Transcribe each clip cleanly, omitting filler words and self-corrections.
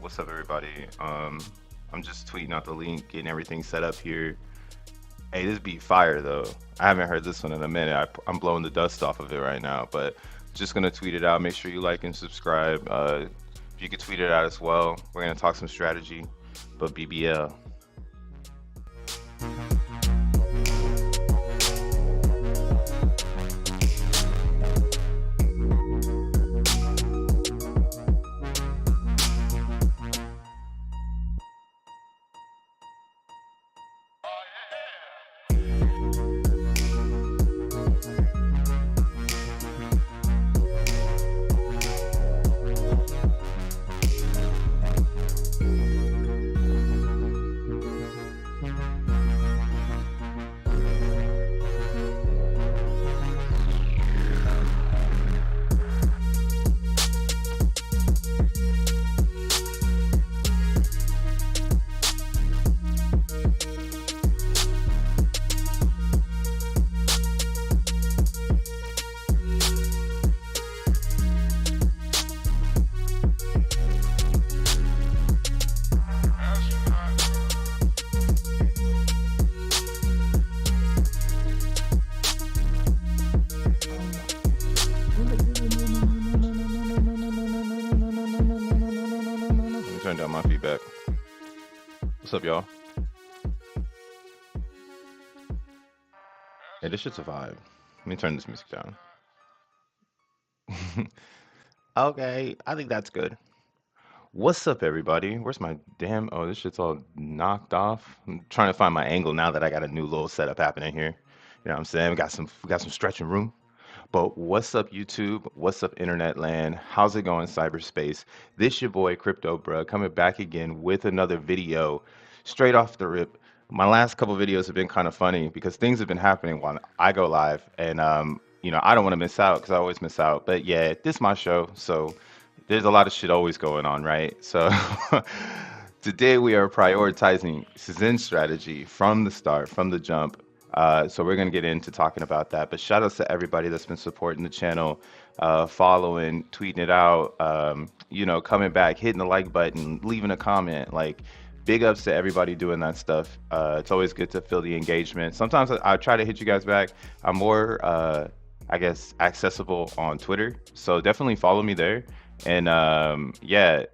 What's up, everybody? I'm just tweeting out the link, getting everything set up here. Hey, this beat fire though. I haven't heard this one in a minute. I'm blowing the dust off of it right now, but just gonna tweet it out. Make sure you like and subscribe. If you could tweet it out as well. We're gonna talk some strategy, but BBL. Turn down my feedback. What's up, y'all? Hey, this shit's a vibe. Let me turn this music down. Okay, I think that's good. What's up, everybody? Where's my damn... Oh, this shit's all knocked off. I'm trying to find my angle now that I got a new little setup happening here. You know what I'm saying? We got some stretching room. But what's up, YouTube? What's up, internet land? How's it going, cyberspace? This your boy Crypto Bruh coming back again with another video straight off the rip. My last couple videos have been kind of funny because things have been happening while I go live, and you know, I don't want to miss out because I always miss out. But yeah, this is my show, so there's a lot of shit always going on, right? So today we are prioritizing XEN strategy from the start, from the jump. So we're going to get into talking about that. But shout outs to everybody that's been supporting the channel, following, tweeting it out, you know, coming back, hitting the like button, leaving a comment. Like, big ups to everybody doing that stuff. It's always good to feel the engagement. Sometimes I try to hit you guys back. I'm more, I guess, accessible on Twitter, so definitely follow me there. And yeah,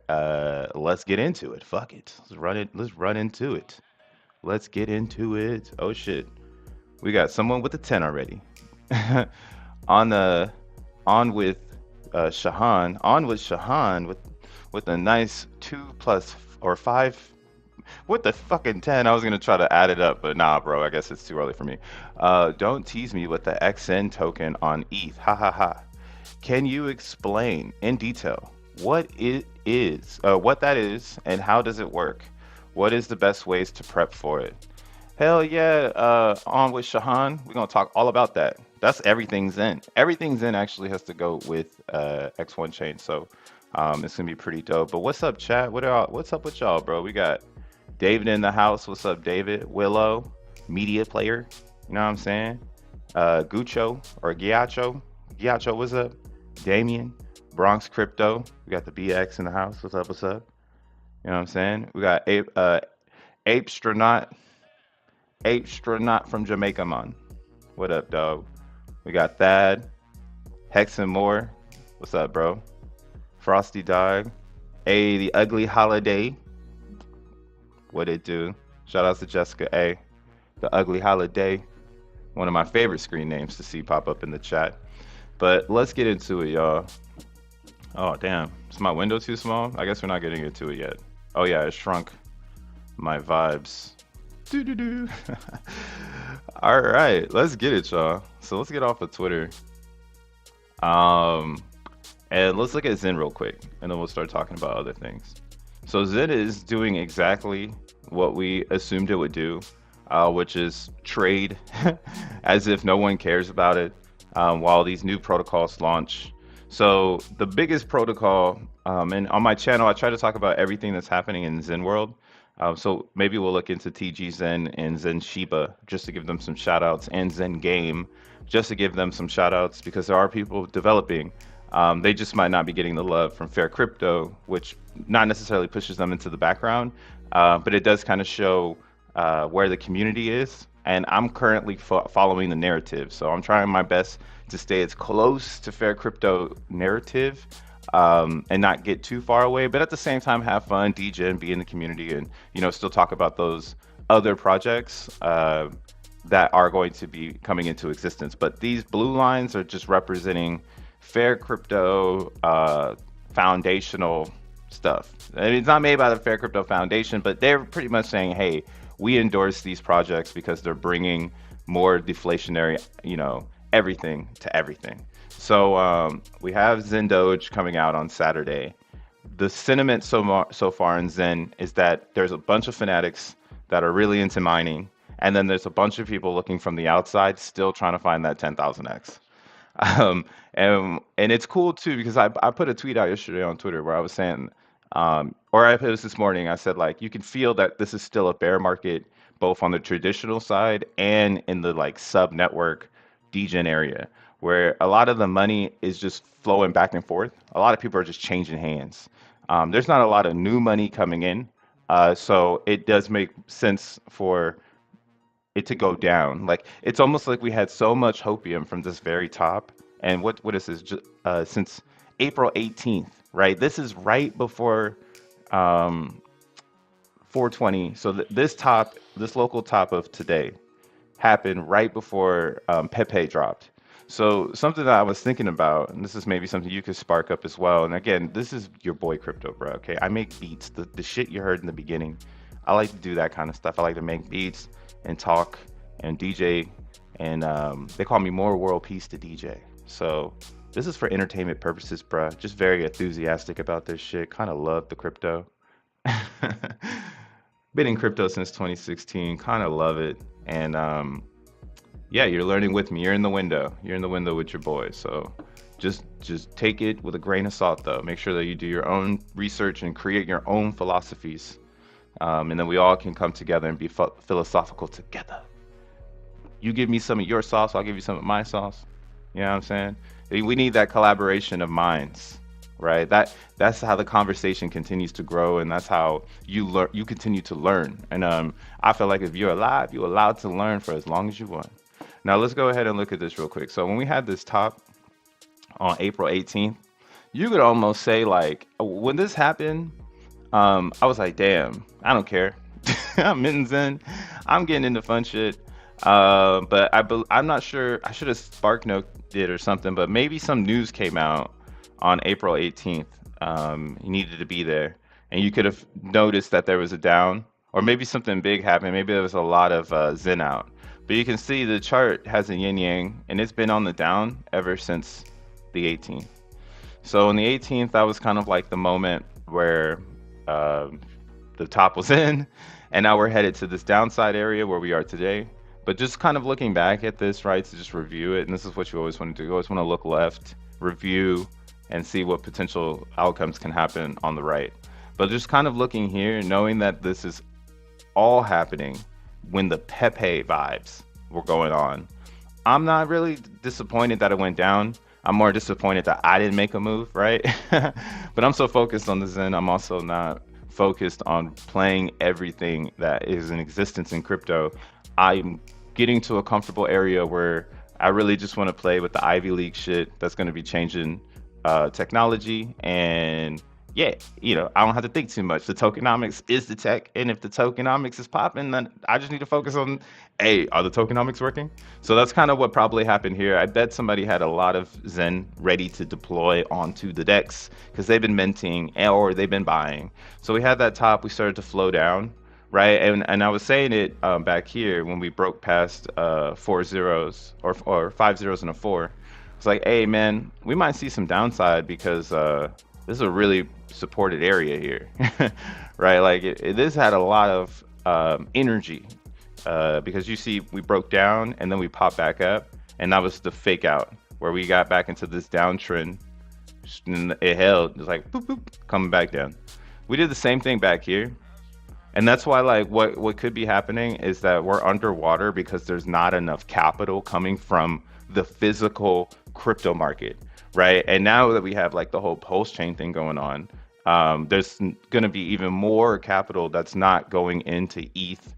let's get into it. Fuck it, let's run it. Let's run into it. Let's get into it. Oh shit, we got someone with a 10 already. on the on with Shahan. On with Shahan with a nice 2 plus or 5 with the fucking 10. I was gonna try to add it up, but nah, bro. I guess it's too early for me. Don't tease me with the XN token on ETH. Ha ha ha. Can you explain in detail what it is, what that is, and how does it work? What is the best ways to prep for it? Hell yeah, on with Shahan. We're gonna talk all about that. That's everything Zen. Everything Zen actually has to go with X1 chain, so it's gonna be pretty dope. But what's up, chat? What's up with y'all, bro? We got David in the house. What's up, David? Willow, media player. You know what I'm saying? Gucho or Giacho. Giacho, what's up? Damien, Bronx Crypto. We got the BX in the house. What's up? What's up? You know what I'm saying? We got Apestronaut, Apestronaut from Jamaica, man. What up, dog? We got Thad, Hex and More. What's up, bro? Frosty Dog. A the Ugly Holiday. What it do? Shout out to Jessica A. The Ugly Holiday. One of my favorite screen names to see pop up in the chat. But let's get into it, y'all. Oh, damn. Is my window too small? I guess we're not getting into it yet. Oh, yeah, it shrunk my vibes. Doo doo doo. All right, let's get it, y'all. So let's get off of Twitter. Um, and let's look at Zen real quick, and then we'll start talking about other things. So Zen is doing exactly what we assumed it would do, which is trade as if no one cares about it, while these new protocols launch. So the biggest protocol, and on my channel, I try to talk about everything that's happening in Zen world. So maybe we'll look into TG Zen and Zen Shiba just to give them some shout outs, and Zen Game just to give them some shout outs, because there are people developing. They just might not be getting the love from Fair Crypto, which not necessarily pushes them into the background, but it does kind of show where the community is. And I'm currently following the narrative, so I'm trying my best to stay as close to Fair Crypto narrative, and not get too far away, but at the same time have fun, DJ, and be in the community, and still talk about those other projects that are going to be coming into existence. But these blue lines are just representing Fair Crypto foundational stuff. I mean, it's not made by the Fair Crypto Foundation, but they're pretty much saying, hey, we endorse these projects because they're bringing more deflationary, everything to everything. So we have Zen Doge coming out on Saturday. The sentiment so far in Zen is that there's a bunch of fanatics that are really into mining, and then there's a bunch of people looking from the outside still trying to find that 10,000x. And it's cool too, because I put a tweet out yesterday on Twitter where I was saying, or I put this morning, I said, like, you can feel that this is still a bear market, both on the traditional side and in the like sub network degen area, where a lot of the money is just flowing back and forth. A lot of people are just changing hands. There's not a lot of new money coming in, so it does make sense for it to go down. Like, it's almost like we had so much hopium from this very top. And what is this? Since April 18th, right? This is right before 420. So this local top of today happened right before Pepe dropped. So something that I was thinking about, and this is maybe something you could spark up as well. And again, this is your boy Crypto, bro. Okay, I make beats. The shit you heard in the beginning, I like to do that kind of stuff. I like to make beats and talk and DJ, and they call me more world peace to DJ. So this is for entertainment purposes, bro. Just very enthusiastic about this shit. Kind of love the crypto. Been in crypto since 2016. Kind of love it. And yeah, you're learning with me. You're in the window. You're in the window with your boy. So just take it with a grain of salt, though. Make sure that you do your own research and create your own philosophies. And then we all can come together and be philosophical together. You give me some of your sauce, I'll give you some of my sauce. You know what I'm saying? We need that collaboration of minds. right? That's how the conversation continues to grow, and that's how you continue to learn. And I feel like if you're alive, you're allowed to learn for as long as you want. Now let's go ahead and look at this real quick. So when we had this top on April 18th, you could almost say like when this happened, I was like, damn, I don't care. I'm mittens in. I'm getting into fun shit. But I'm not sure. I should have spark noted it or something. But maybe some news came out on April 18th. You needed to be there, and you could have noticed that there was a down, or maybe something big happened. Maybe there was a lot of Zen out. But you can see the chart has a yin yang, and it's been on the down ever since the 18th. So on the 18th, that was kind of like the moment where uh, the top was in, and now we're headed to this downside area where we are today. But just kind of looking back at this, right, to just review it, and this is what you always want to do. You always want to look left, review, and see what potential outcomes can happen on the right. But just kind of looking here, knowing that this is all happening when the Pepe vibes were going on. I'm not really disappointed that it went down. I'm more disappointed that I didn't make a move, right? But I'm so focused on the Zen. I'm also not focused on playing everything that is in existence in crypto. I'm getting to a comfortable area where I really just want to play with the Ivy League shit that's going to be changing technology. And yeah, I don't have to think too much. The tokenomics is the tech, and if the tokenomics is popping, then I just need to focus on, hey, are the tokenomics working? So that's kind of what probably happened here. I bet somebody had a lot of Zen ready to deploy onto the DEX because they've been minting or they've been buying. So we had that top, we started to flow down, right? And I was saying it back here when we broke past 4 zeros or 5 zeros and a four. It's like, hey man, we might see some downside because this is a really supported area here, right? Like this had a lot of energy because you see we broke down and then we popped back up, and that was the fake out where we got back into this downtrend. And it held, it's like boop boop, coming back down. We did the same thing back here, and that's why like what could be happening is that we're underwater because there's not enough capital coming from the physical crypto market, right? And now that we have like the whole pulse chain thing going on, there's going to be even more capital that's not going into ETH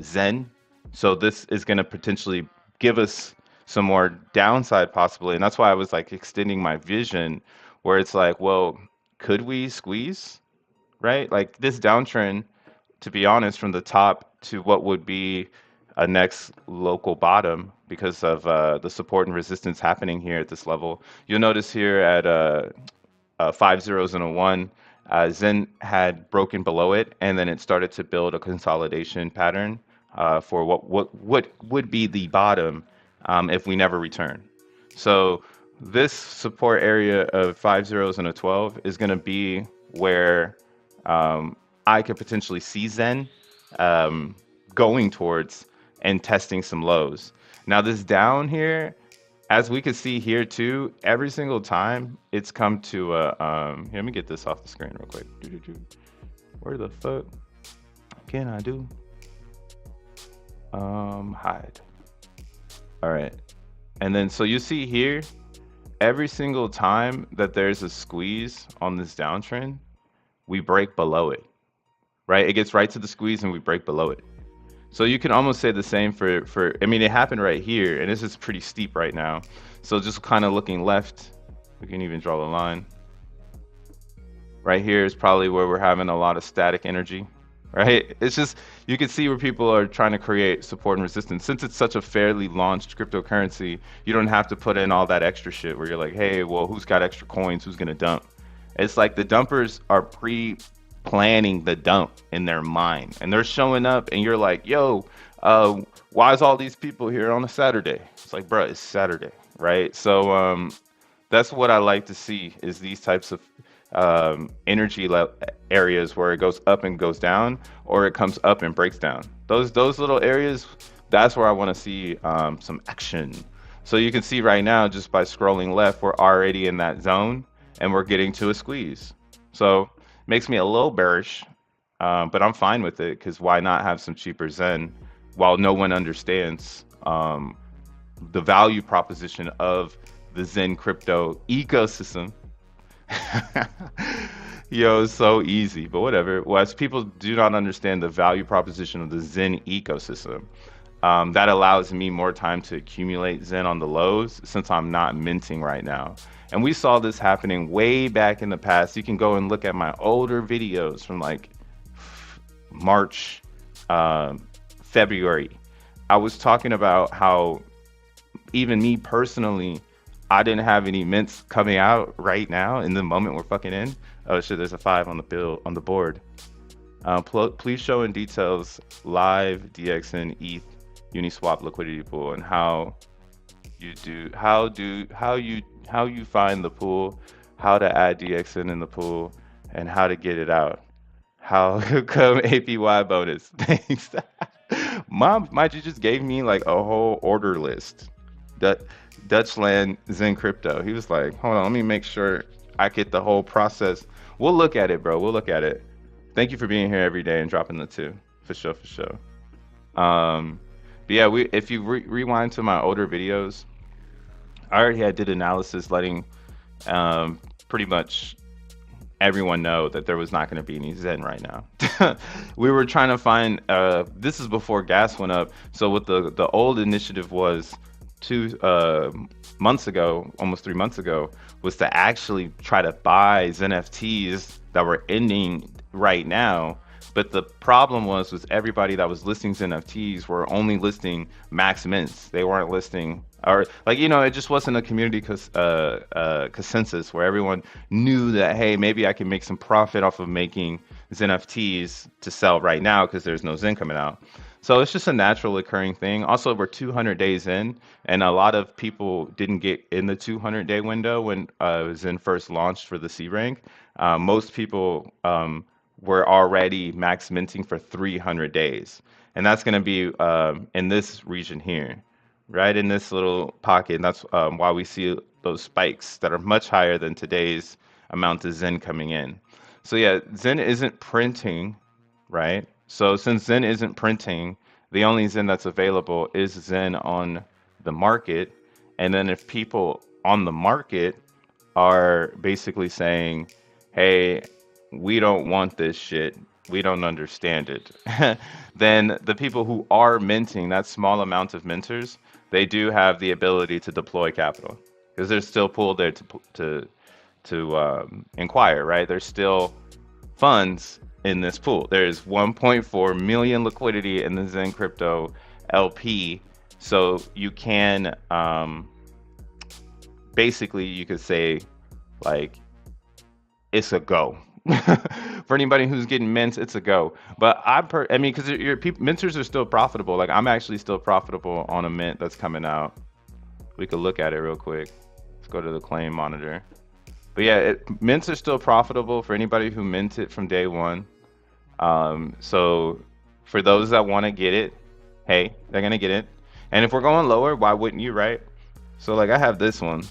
Zen. So this is going to potentially give us some more downside possibly. And that's why I was like extending my vision where it's like, well, could we squeeze, right? Like this downtrend, to be honest, from the top to what would be a next local bottom because of the support and resistance happening here at this level. You'll notice here at 5 zeros and a one, Zen had broken below it, and then it started to build a consolidation pattern for what would be the bottom if we never return. So this support area of 5 zeros and a 12 is going to be where I could potentially see Zen going towards and testing some lows. Now this down here, as we can see here too, every single time it's come to a here, let me get this off the screen real quick. Where the fuck can I do? Hide. All right. And then so you see here, every single time that there's a squeeze on this downtrend, we break below it, right? It gets right to the squeeze and we break below it. So you can almost say the same for I mean, it happened right here, and this is pretty steep right now. So just kind of looking left, we can even draw the line. Right here is probably where we're having a lot of static energy, right? It's just, you can see where people are trying to create support and resistance. Since it's such a fairly launched cryptocurrency, you don't have to put in all that extra shit where you're like, hey, well, who's got extra coins? Who's gonna dump? It's like the dumpers are planning the dump in their mind, and they're showing up and you're like, yo, why is all these people here on a Saturday? It's like, bro, it's Saturday, right? So that's what I like to see, is these types of energy areas where it goes up and goes down, or it comes up and breaks down. Those little areas, that's where I want to see some action. So you can see right now, just by scrolling left, we're already in that zone and we're getting to a squeeze. So makes me a little bearish, but I'm fine with it, because why not have some cheaper Zen while no one understands the value proposition of the Zen crypto ecosystem, Yo, it's so easy, but whatever. Well, as people do not understand the value proposition of the Zen ecosystem, that allows me more time to accumulate Zen on the lows since I'm not minting right now. And we saw this happening way back in the past. You can go and look at my older videos from like March, February. I was talking about how even me personally, I didn't have any mints coming out right now in the moment we're fucking in. Oh shit, there's a five on the bill on the board. Please show in details live DXN ETH Uniswap liquidity pool and how you find the pool, how to add DXN in the pool, and how to get it out. How come APY bonus? Thanks. Mom, might you just gave me like a whole order list. Dut Dutchland Zen Crypto. He was like, hold on, let me make sure I get the whole process. We'll look at it, bro. We'll look at it. Thank you for being here every day and dropping the two. For sure, for sure. Um, but yeah, we if you rewind to my older videos, I already had did analysis letting pretty much everyone know that there was not going to be any Zen right now. We were trying to find. This is before gas went up. So what the old initiative was 2 months ago, almost 3 months ago, was to actually try to buy XeNFTs that were ending right now. But the problem was everybody that was listing NFTs were only listing max mints. They weren't listing, or like, it just wasn't a community consensus where everyone knew that, hey, maybe I can make some profit off of making NFTs to sell right now because there's no Zen coming out. So it's just a natural occurring thing. Also, we're 200 days in, and a lot of people didn't get in the 200-day window when Zen first launched for the C rank. Most people were already max minting for 300 days. And that's going to be in this region here, right in this little pocket. And that's why we see those spikes that are much higher than today's amount of Zen coming in. So yeah, Zen isn't printing, right? So since Zen isn't printing, the only Zen that's available is Zen on the market. And then if people on the market are basically saying, hey, we don't want this shit, we don't understand it, then the people who are minting, that small amount of minters, they do have the ability to deploy capital because there's still pool there to inquire, right? There's still funds in this pool. There's 1.4 million liquidity in the Zen Crypto LP, so you can basically you could say like it's a go. For anybody who's getting mints, it's a go. But I mean, because your people minters are still profitable. Like I'm actually still profitable on a mint that's coming out. We could look at it real quick. Let's go to the claim monitor. But yeah, mints are still profitable for anybody who mint it from day one. So for those that want to get it, hey, they're gonna get it. And if we're going lower, why wouldn't you, right? So like I have this one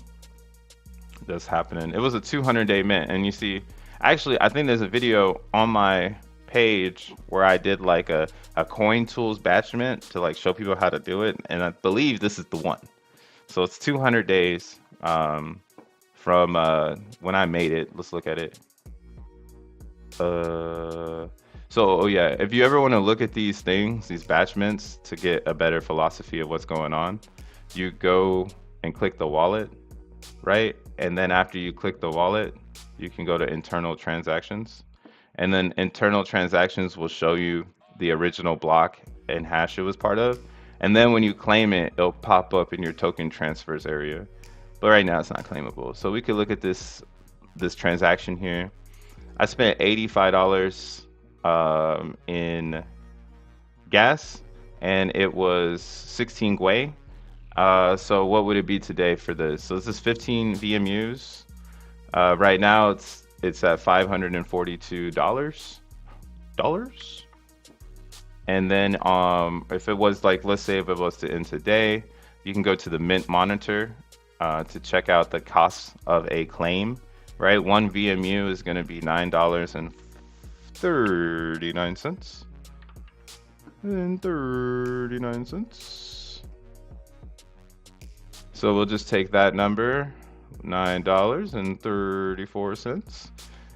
that's happening. It was a 200-day mint, and you see, actually, I think there's a video on my page where I did like a coin tools batch mint to like show people how to do it, and I believe this is the one. So it's 200 days from when I made it. Let's look at it. So, oh yeah, if you ever want to look at these things, these batch mints, to get a better philosophy of what's going on, you go and click the wallet, right? And then after you click the wallet, you can go to internal transactions. And then internal transactions will show you the original block and hash it was part of. And then when you claim it, it'll pop up in your token transfers area. But right now it's not claimable. So we could look at this transaction here. I spent $85 in gas, and it was 16 Gwei. So what would it be today for this? So this is 15 VMUs. Right now it's at $542. And then if it was like, let's say if it was to end today, you can go to the mint monitor to check out the cost of a claim, right? One VMU is going to be $9.39. And 39 cents. So we'll just take that number $9.34.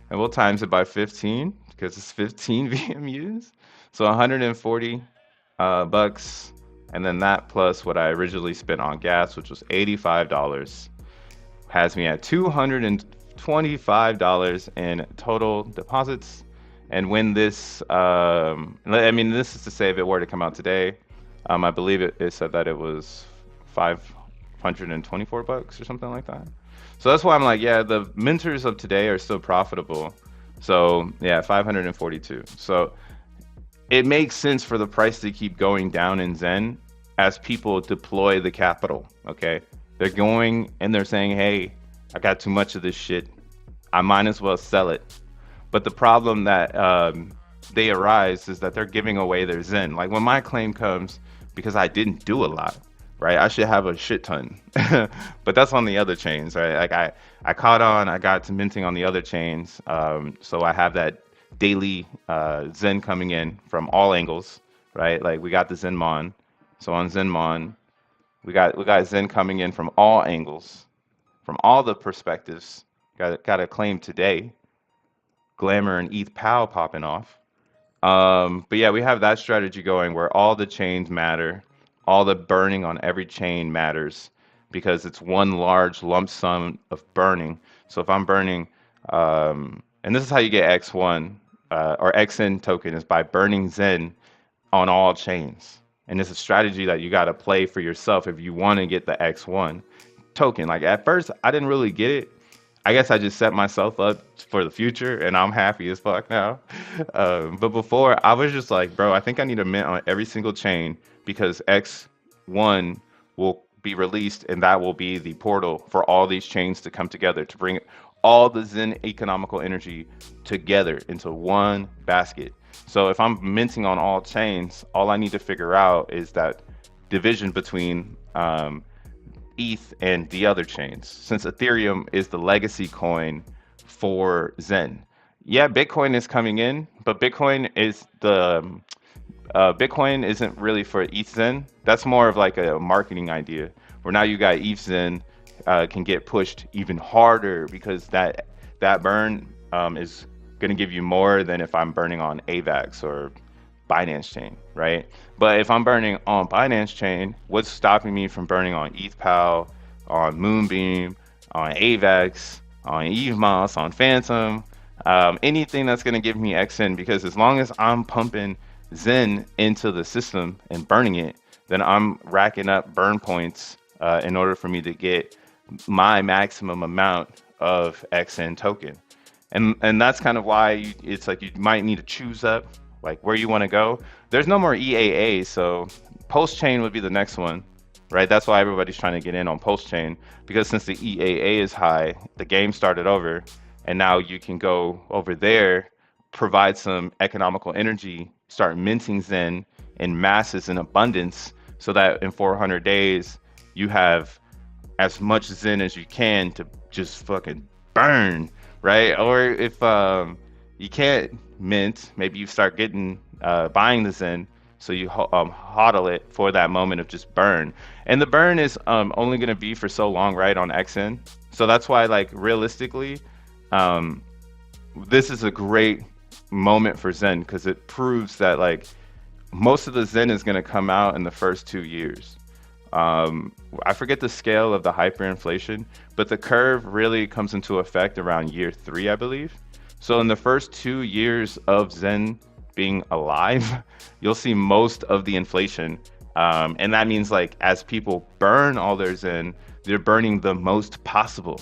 And we'll times it by 15 because it's 15 VMUs. So 140 bucks. And then that plus what I originally spent on gas, which was $85, has me at $225 in total deposits. And when this, I mean, this is to say if it were to come out today, I believe it said that it was 524 bucks or something like that. So that's why I'm like, yeah, the mentors of today are still profitable. So yeah, 542. So it makes sense for the price to keep going down in Zen as people deploy the capital. Okay, they're going and they're saying, hey, I got too much of this shit. I might as well sell it. But the problem that they arise is that they're giving away their Zen. Like when my claim comes, because I didn't do a lot, right? I should have a shit ton. But that's on the other chains, right? Like I caught on, I got to minting on the other chains. So I have that daily Zen coming in from all angles, right? Like we got the Zenmon. So on Zenmon, we got Zen coming in from all angles, from all the perspectives. Got a claim today. Glamour and ETH POW popping off. But yeah, we have that strategy going where all the chains matter, all the burning on every chain matters because it's one large lump sum of burning. So if I'm burning, and this is how you get X1 or XN token is by burning Zen on all chains. And it's a strategy that you got to play for yourself if you want to get the X1 token. Like at first, I didn't really get it. I guess I just set myself up for the future, and I'm happy as fuck now. But before, I was just like, bro, I think I need a mint on every single chain because X1 will be released, and that will be the portal for all these chains to come together to bring all the Zen economical energy together into one basket. So if I'm minting on all chains, all I need to figure out is that division between ETH and the other chains, since Ethereum is the legacy coin for Zen. Yeah, Bitcoin is coming in, but Bitcoin isn't really for ETH Zen. That's more of like a marketing idea. Where now you got ETH Zen can get pushed even harder because that burn is going to give you more than if I'm burning on AVAX or Binance chain, right? But if I'm burning on Binance chain, what's stopping me from burning on ETHPOW, on Moonbeam, on AVAX, on EVMOS, on Phantom, anything that's going to give me XN? Because as long as I'm pumping Zen into the system and burning it, then I'm racking up burn points in order for me to get my maximum amount of XN token. And that's kind of why it's like you might need to choose up like where you want to go. There's no more EAA, so post chain would be the next one, right? That's why everybody's trying to get in on post chain because since the EAA is high, the game started over, and now you can go over there, provide some economical energy, start minting Zen in masses in abundance, so that in 400 days you have as much Zen as you can to just fucking burn, right? Or if you can't mint, maybe you start getting buying the Zen, so you hodl it for that moment of just burn. And the burn is only going to be for so long, right, on XN. So that's why, like, realistically, this is a great moment for Zen because it proves that, like, most of the Zen is going to come out in the first 2 years. I forget the scale of the hyperinflation, but the curve really comes into effect around year 3, I believe. So in the first 2 years of Zen being alive, you'll see most of the inflation. And that means, like, as people burn all their Zen, they're burning the most possible.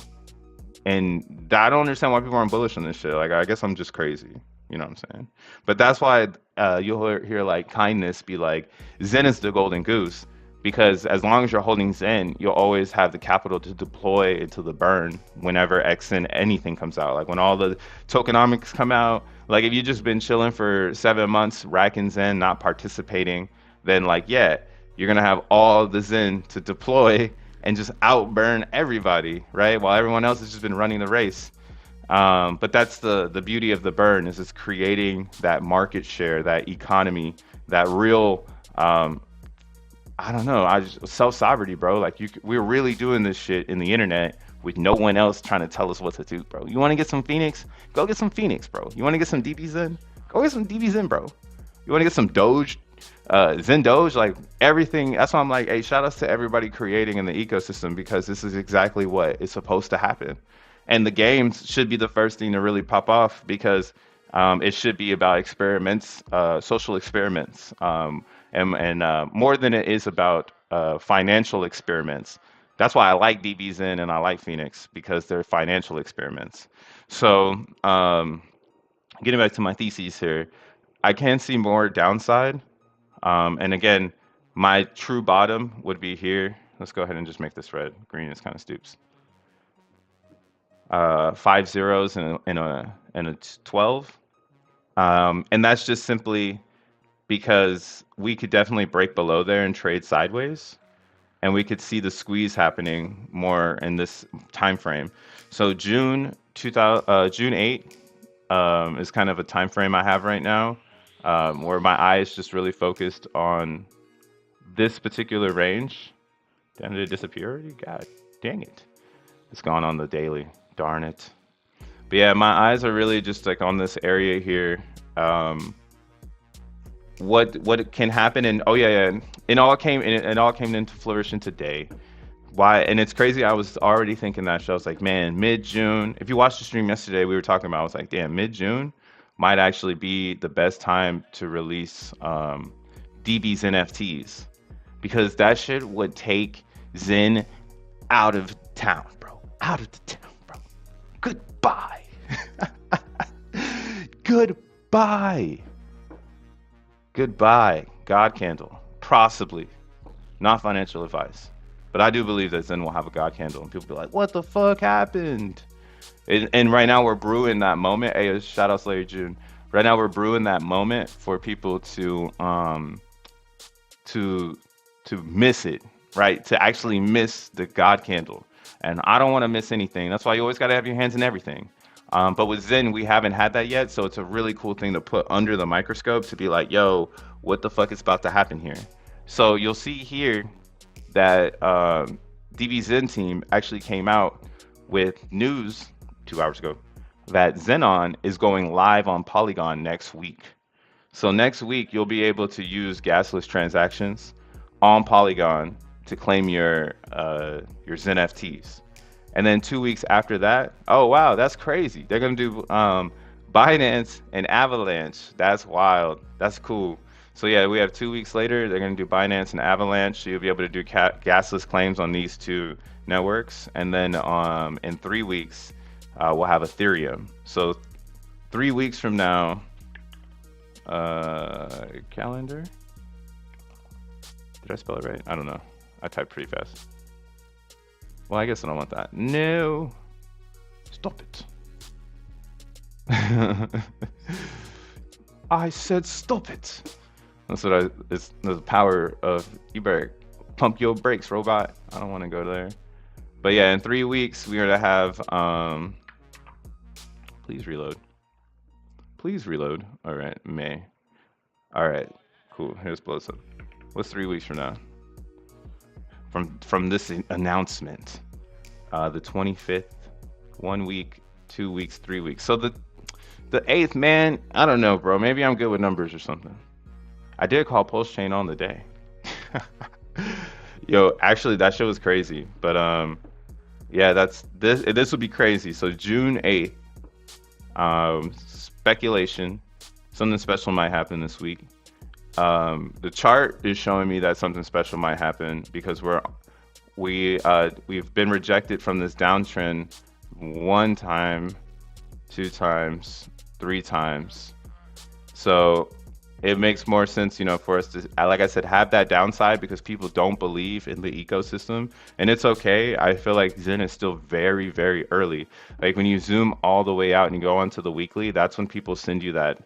And I don't understand why people aren't bullish on this shit. Like, I guess I'm just crazy. You know what I'm saying? But that's why you'll hear like kindness be like, Zen is the golden goose. Because as long as you're holding Zen, you'll always have the capital to deploy into the burn whenever XN anything comes out. Like when all the tokenomics come out, like if you've just been chilling for 7 months, racking Zen, not participating, then like, yeah, you're going to have all the Zen to deploy and just outburn everybody, right? While everyone else has just been running the race. But that's the beauty of the burn is it's creating that market share, that economy, that real, I don't know, self-sovereignty, bro. Like we're really doing this shit in the internet with no one else trying to tell us what to do, bro. You want to get some Phoenix? Go get some Phoenix, bro. You want to get some DBs in? Go get some DBs in, bro. You want to get some Doge, Zen Doge, like everything. That's why I'm like, hey, shout outs to everybody creating in the ecosystem because this is exactly what is supposed to happen. And the games should be the first thing to really pop off because it should be about experiments, social experiments, and more than it is about financial experiments. That's why I like DBZ and I like Phoenix because they're financial experiments. So, getting back to my theses here, I can see more downside. And again, my true bottom would be here. Let's go ahead and just make this red. Green is kind of stoops. 5 zeros and a 12. And that's just simply because we could definitely break below there and trade sideways, and we could see the squeeze happening more in this time frame. So June 8 is kind of a time frame I have right now, where my eye is just really focused on this particular range. Did it disappear already? God dang it! It's gone on the daily. Darn it. But yeah, my eyes are really just like on this area here. What can happen? And oh yeah, it all came into fruition today. Why? And it's crazy. I was already thinking that. So I was like, man, mid June. If you watched the stream yesterday, we were talking about. I was like, damn, mid June might actually be the best time to release DB's NFTs because that shit would take Zen out of town, bro. Out of the town, bro. Goodbye. Goodbye. Goodbye. God candle. Possibly. Not financial advice. But I do believe that Zen will have a God candle. And people be like, what the fuck happened? And right now we're brewing that moment. Hey, shout out Slayer June. Right now we're brewing that moment for people to miss it, right? To actually miss the God candle. And I don't want to miss anything. That's why you always got to have your hands in everything. But with Zen, we haven't had that yet. So it's a really cool thing to put under the microscope to be like, yo, what the fuck is about to happen here? So you'll see here that DB Zen team actually came out with news 2 hours ago that Xenon is going live on Polygon next week. So next week you'll be able to use gasless transactions on Polygon to claim your xeNFTs. And then 2 weeks after that, oh wow, that's crazy. They're gonna do Binance and Avalanche. That's wild. That's cool. So yeah, we have 2 weeks later. They're gonna do Binance and Avalanche. So you'll be able to do gasless claims on these two networks. And then in 3 weeks, we'll have Ethereum. So 3 weeks from now, calendar. Did I spell it right? I don't know. I typed pretty fast. Well, I guess I don't want that. No. Stop it. I said stop it. That's what it's the power of, you better pump your brakes, robot. I don't want to go there. But yeah, in 3 weeks, we are to have, please reload. Please reload. All right, May. All right, cool. Here's Blossom. What's 3 weeks from now? From this announcement, the 25th, 1 week, 2 weeks, 3 weeks. So the 8th, man, I don't know, bro. Maybe I'm good with numbers or something. I did call Pulse Chain on the day. Yo, actually, that shit was crazy. But yeah, this would be crazy. So June 8th, speculation, something special might happen this week. The chart is showing me that something special might happen because we've been rejected from this downtrend 1 time, 2 times, 3 times. So it makes more sense, for us to, like I said, have that downside because people don't believe in the ecosystem, and it's okay. I feel like Zen is still very, very early. Like when you zoom all the way out and you go onto the weekly, that's when people send you that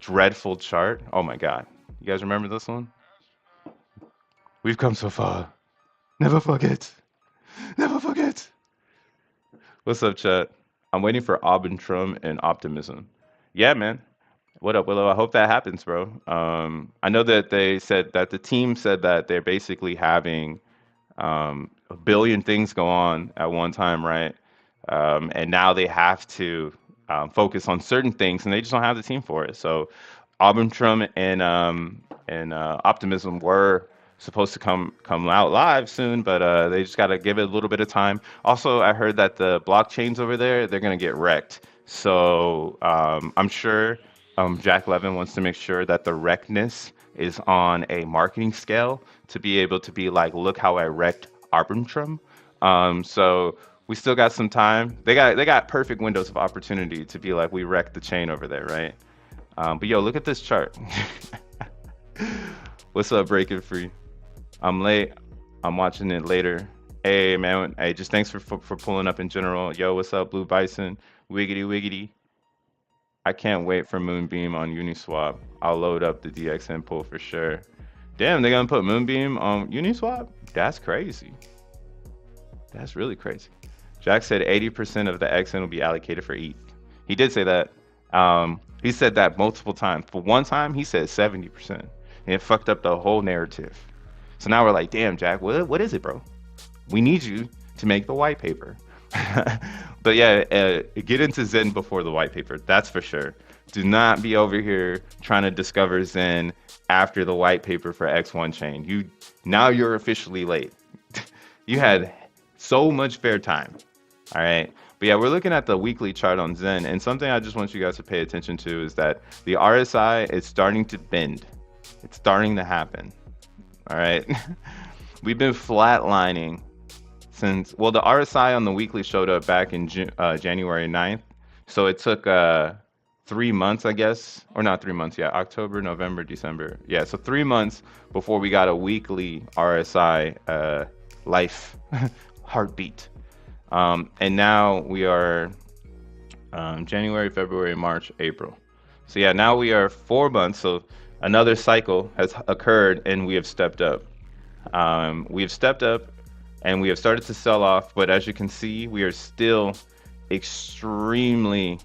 dreadful chart. Oh my God, you guys remember this one? We've come so far. Never forget. Never forget. What's up, chat? I'm waiting for Arbitrum and optimism. Yeah, man. What up, Willow? I hope that happens, bro. I know that they said that the team said that they're basically having A billion things go on at one time, right? And now they have to focus on certain things, and they just don't have the team for it. So Arbitrum and Optimism were supposed to come out live soon, but they just got to give it a little bit of time. Also, I heard that the blockchains over there, they're gonna get wrecked. So I'm sure Jack Levin wants to make sure that the wreckness is on a marketing scale to be able to be like, look how I wrecked Arbitrum. So we still got some time. They got perfect windows of opportunity to be like, we wrecked the chain over there, right? But yo, look at this chart. What's up, Breaking Free? I'm late. I'm watching it later. Hey man, hey, just thanks for pulling up in general. Yo, what's up, Blue Bison? Wiggity wiggity. I can't wait for Moonbeam on Uniswap. I'll load up the DXN pool for sure. Damn, they're gonna put Moonbeam on Uniswap? That's crazy. That's really crazy. Jack said 80% of the XN will be allocated for ETH. He did say that. He said that multiple times. For one time, he said 70%. And it fucked up the whole narrative. So now we're like, damn, Jack, what is it, bro? We need you to make the white paper. But yeah, get into Zen before the white paper. That's for sure. Do not be over here trying to discover Zen after the white paper for X1 chain. Now you're officially late. You had so much fair time. All right. But yeah, we're looking at the weekly chart on Zen, and something I just want you guys to pay attention to is that the RSI is starting to bend. It's starting to happen. All right. We've been flatlining since, well, the RSI on the weekly showed up back in January 9th. So it took 3 months, I guess, or not 3 months. Yeah, October, November, December. Yeah, so 3 months before we got a weekly RSI life heartbeat. And now we are January, February, March, April. So yeah, now we are 4 months. So another cycle has occurred and we have stepped up. We have stepped up and we have started to sell off. But as you can see, we are still extremely,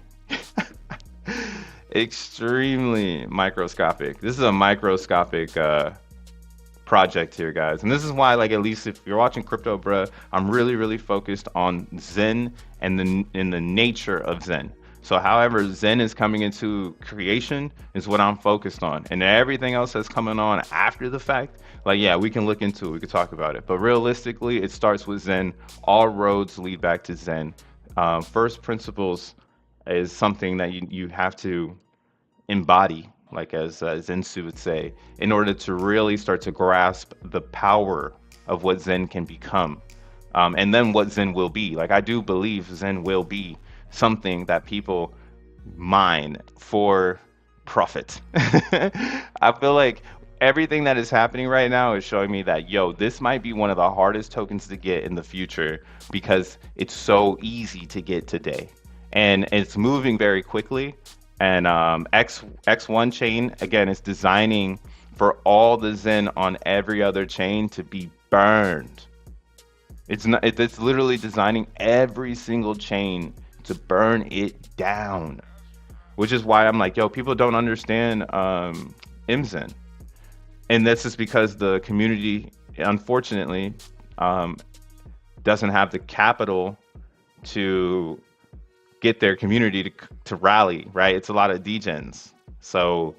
extremely microscopic. This is a microscopic project here, guys, and this is why, like, at least if you're watching crypto, bruh, I'm really focused on Zen and the nature of Zen. So however Zen is coming into creation is what I'm focused on, and everything else that's coming on after the fact, like, yeah, we can look into it, we could talk about it, but realistically it starts with Zen. All roads lead back to Zen. First principles is something that you have to embody, like as Zensu would say, in order to really start to grasp the power of what Zen can become, and then what Zen will be. Like, I do believe Zen will be something that people mine for profit. I feel like everything that is happening right now is showing me that, yo, this might be one of the hardest tokens to get in the future because it's so easy to get today. And it's moving very quickly. And X1 chain, again, is designing for all the Zen on every other chain to be burned. It's literally designing every single chain to burn it down, which is why I'm like, yo, people don't understand MZen. And this is because the community, unfortunately, doesn't have the capital to get their community to rally, right? It's a lot of degens. So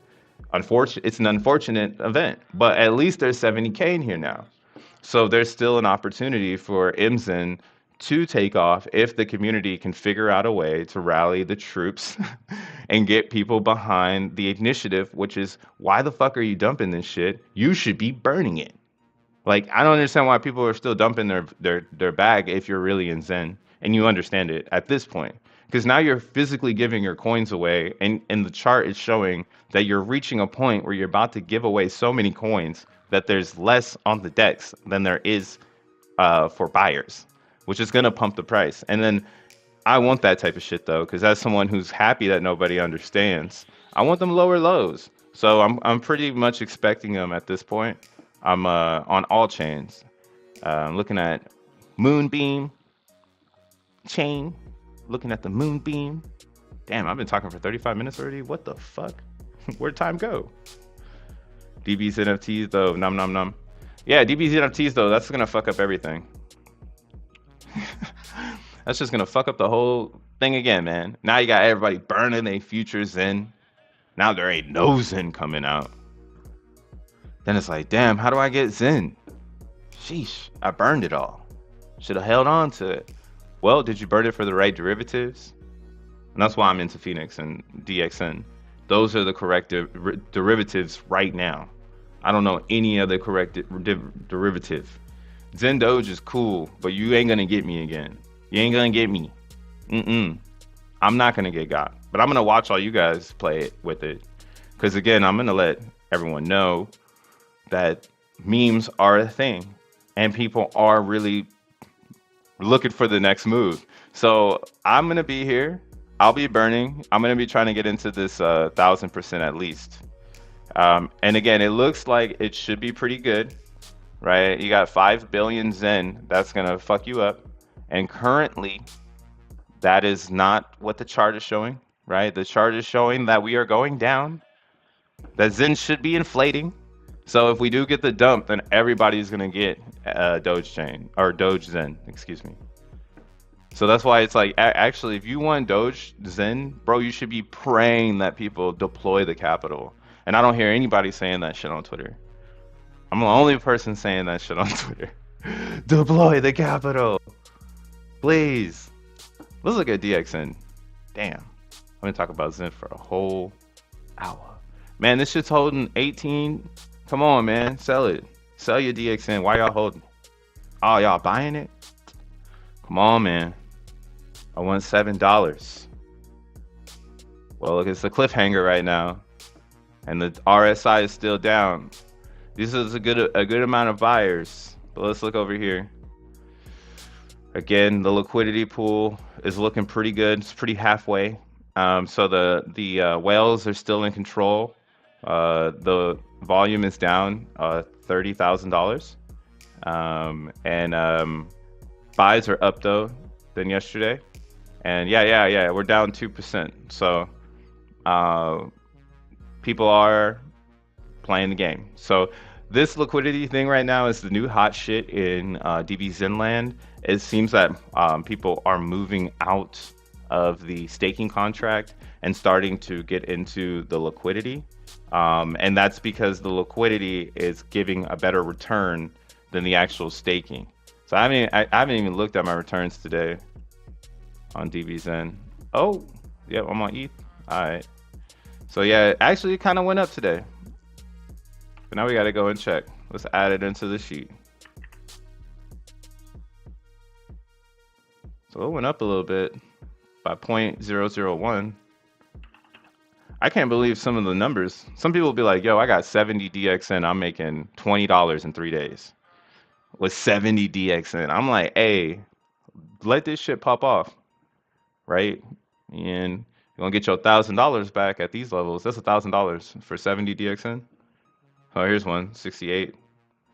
it's an unfortunate event, but at least there's 70K in here now. So there's still an opportunity for MZen to take off if the community can figure out a way to rally the troops and get people behind the initiative, which is, why the fuck are you dumping this shit? You should be burning it. Like, I don't understand why people are still dumping their bag if you're really in Zen and you understand it at this point. Because now you're physically giving your coins away, and the chart is showing that you're reaching a point where you're about to give away so many coins that there's less on the DEX than there is for buyers, which is going to pump the price. And then I want that type of shit, though, because as someone who's happy that nobody understands, I want them lower lows. So I'm pretty much expecting them at this point. I'm on all chains. I'm looking at Moonbeam chain. Looking at the Moonbeam. Damn, I've been talking for 35 minutes already. What the fuck? Where'd time go? DB's NFTs though, num. Yeah, DBZNFTs though, that's gonna fuck up everything. That's just gonna fuck up the whole thing again, man. Now you got everybody burning their futures in. Now there ain't no Zen coming out. Then it's like, damn, how do I get Zen? Sheesh, I burned it all. Should have held on to it. Well, did you burn it for the right derivatives? And that's why I'm into Phoenix and DXN. Those are the correct derivatives right now. I don't know any other correct derivative. Zen Doge is cool, but you ain't gonna get me again. You ain't gonna get me. I'm not gonna get got. But I'm gonna watch all you guys play it with it. Because again, I'm gonna let everyone know that memes are a thing. And people are really looking for the next move. So I'm gonna be here. I'll be burning. I'm gonna be trying to get into this 1000% at least. And again, it looks like it should be pretty good, right? You got 5 billion Zen. That's gonna fuck you up. And currently, that is not what the chart is showing, right? The chart is showing that we are going down. That Zen should be inflating. So if we do get the dump, then everybody's gonna get Doge Chain or Doge Zen, excuse me. So that's why it's like, actually, if you want Doge Zen, bro, you should be praying that people deploy the capital. And I don't hear anybody saying that shit on Twitter. I'm the only person saying that shit on Twitter. Deploy the capital, please. Let's look at DXN. Damn, I'm gonna talk about Zen for a whole hour. Man, this shit's holding 18. Come on, man, sell it. Sell your DXN. Why y'all holding? Oh, y'all buying it? Come on, man. I want $7. Well, look, it's a cliffhanger right now, and the RSI is still down. This is a good amount of buyers. But let's look over here. Again, the liquidity pool is looking pretty good. It's pretty halfway. So the whales are still in control. The volume is down $30,000. And buys are up though than yesterday. And yeah, we're down 2%. So people are playing the game. So this liquidity thing right now is the new hot shit in DBZen land. It seems that people are moving out of the staking contract and starting to get into the liquidity. And that's because the liquidity is giving a better return than the actual staking. So I haven't even looked at my returns today on DBZen. Oh, yep, I'm on ETH. All right. So yeah, actually it kind of went up today. But now we got to go and check. Let's add it into the sheet. So it went up a little bit by 0.001. I can't believe some of the numbers. Some people will be like, yo, I got 70 DXN. I'm making $20 in 3 days with 70 DXN. I'm like, hey, let this shit pop off, right? And you're going to get your $1,000 back at these levels. That's $1,000 for 70 DXN. Oh, here's one, 68.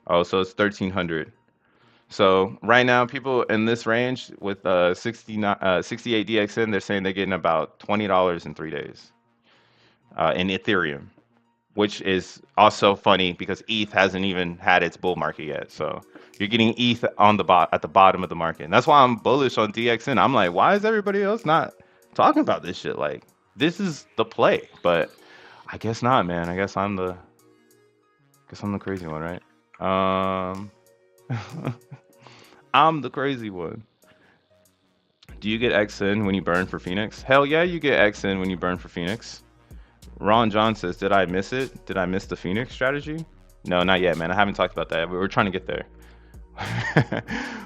Oh, so it's 1,300. So right now, people in this range with 68 DXN, they're saying they're getting about $20 in 3 days in Ethereum, which is also funny because ETH hasn't even had its bull market yet. So you're getting ETH on the at the bottom of the market. And that's why I'm bullish on DXN. I'm like, why is everybody else not talking about this shit? Like, this is the play. But I guess not, man. I guess I'm the crazy one, right? I'm the crazy one. Do you get XN when you burn for Phoenix? Hell yeah, you get XN when you burn for Phoenix. Ron John says, did I miss it? Did I miss the Phoenix strategy? No, not yet, man. I haven't talked about that. We're trying to get there.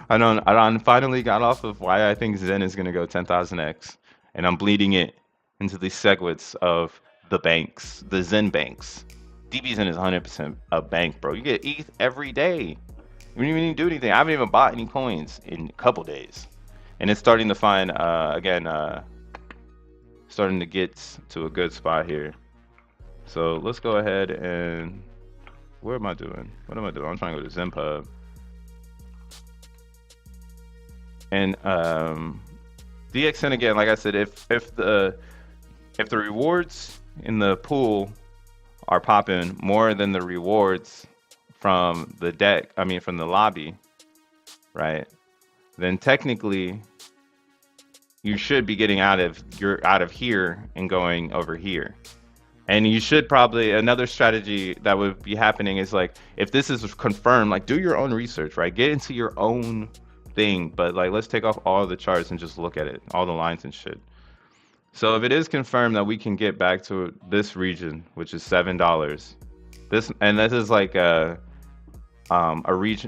I finally got off of why I think Zen is going to go 10,000x. And I'm bleeding it into the segments of the banks, the Zen banks. DBZen is 100% a bank, bro. You get ETH every day. You don't even do anything. I haven't even bought any coins in a couple days. And it's starting to find, starting to get to a good spot here. So let's go ahead and, where am I doing? What am I doing? I'm trying to go to ZenPub. And DXN again, like I said, if the rewards in the pool are popping more than the rewards from the deck, I mean from the lobby, right? Then technically you should be getting out of here and going over here. And you should probably, another strategy that would be happening is like, if this is confirmed, like do your own research, right? Get into your own thing, but like let's take off all the charts and just look at it, all the lines and shit. So if it is confirmed that we can get back to this region, which is $7, this is like a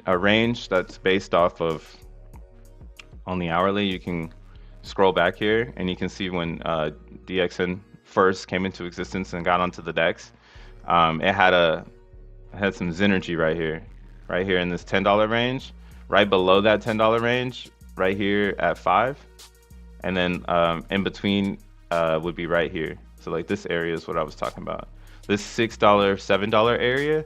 range that's based off of on the hourly. You can scroll back here and you can see when DXN first came into existence and got onto the DEX. It had some Xenergy right here in this $10 range, right below that $10 range, right here at 5, and then in between would be right here. So like this area is what I was talking about. This $6, $7 area,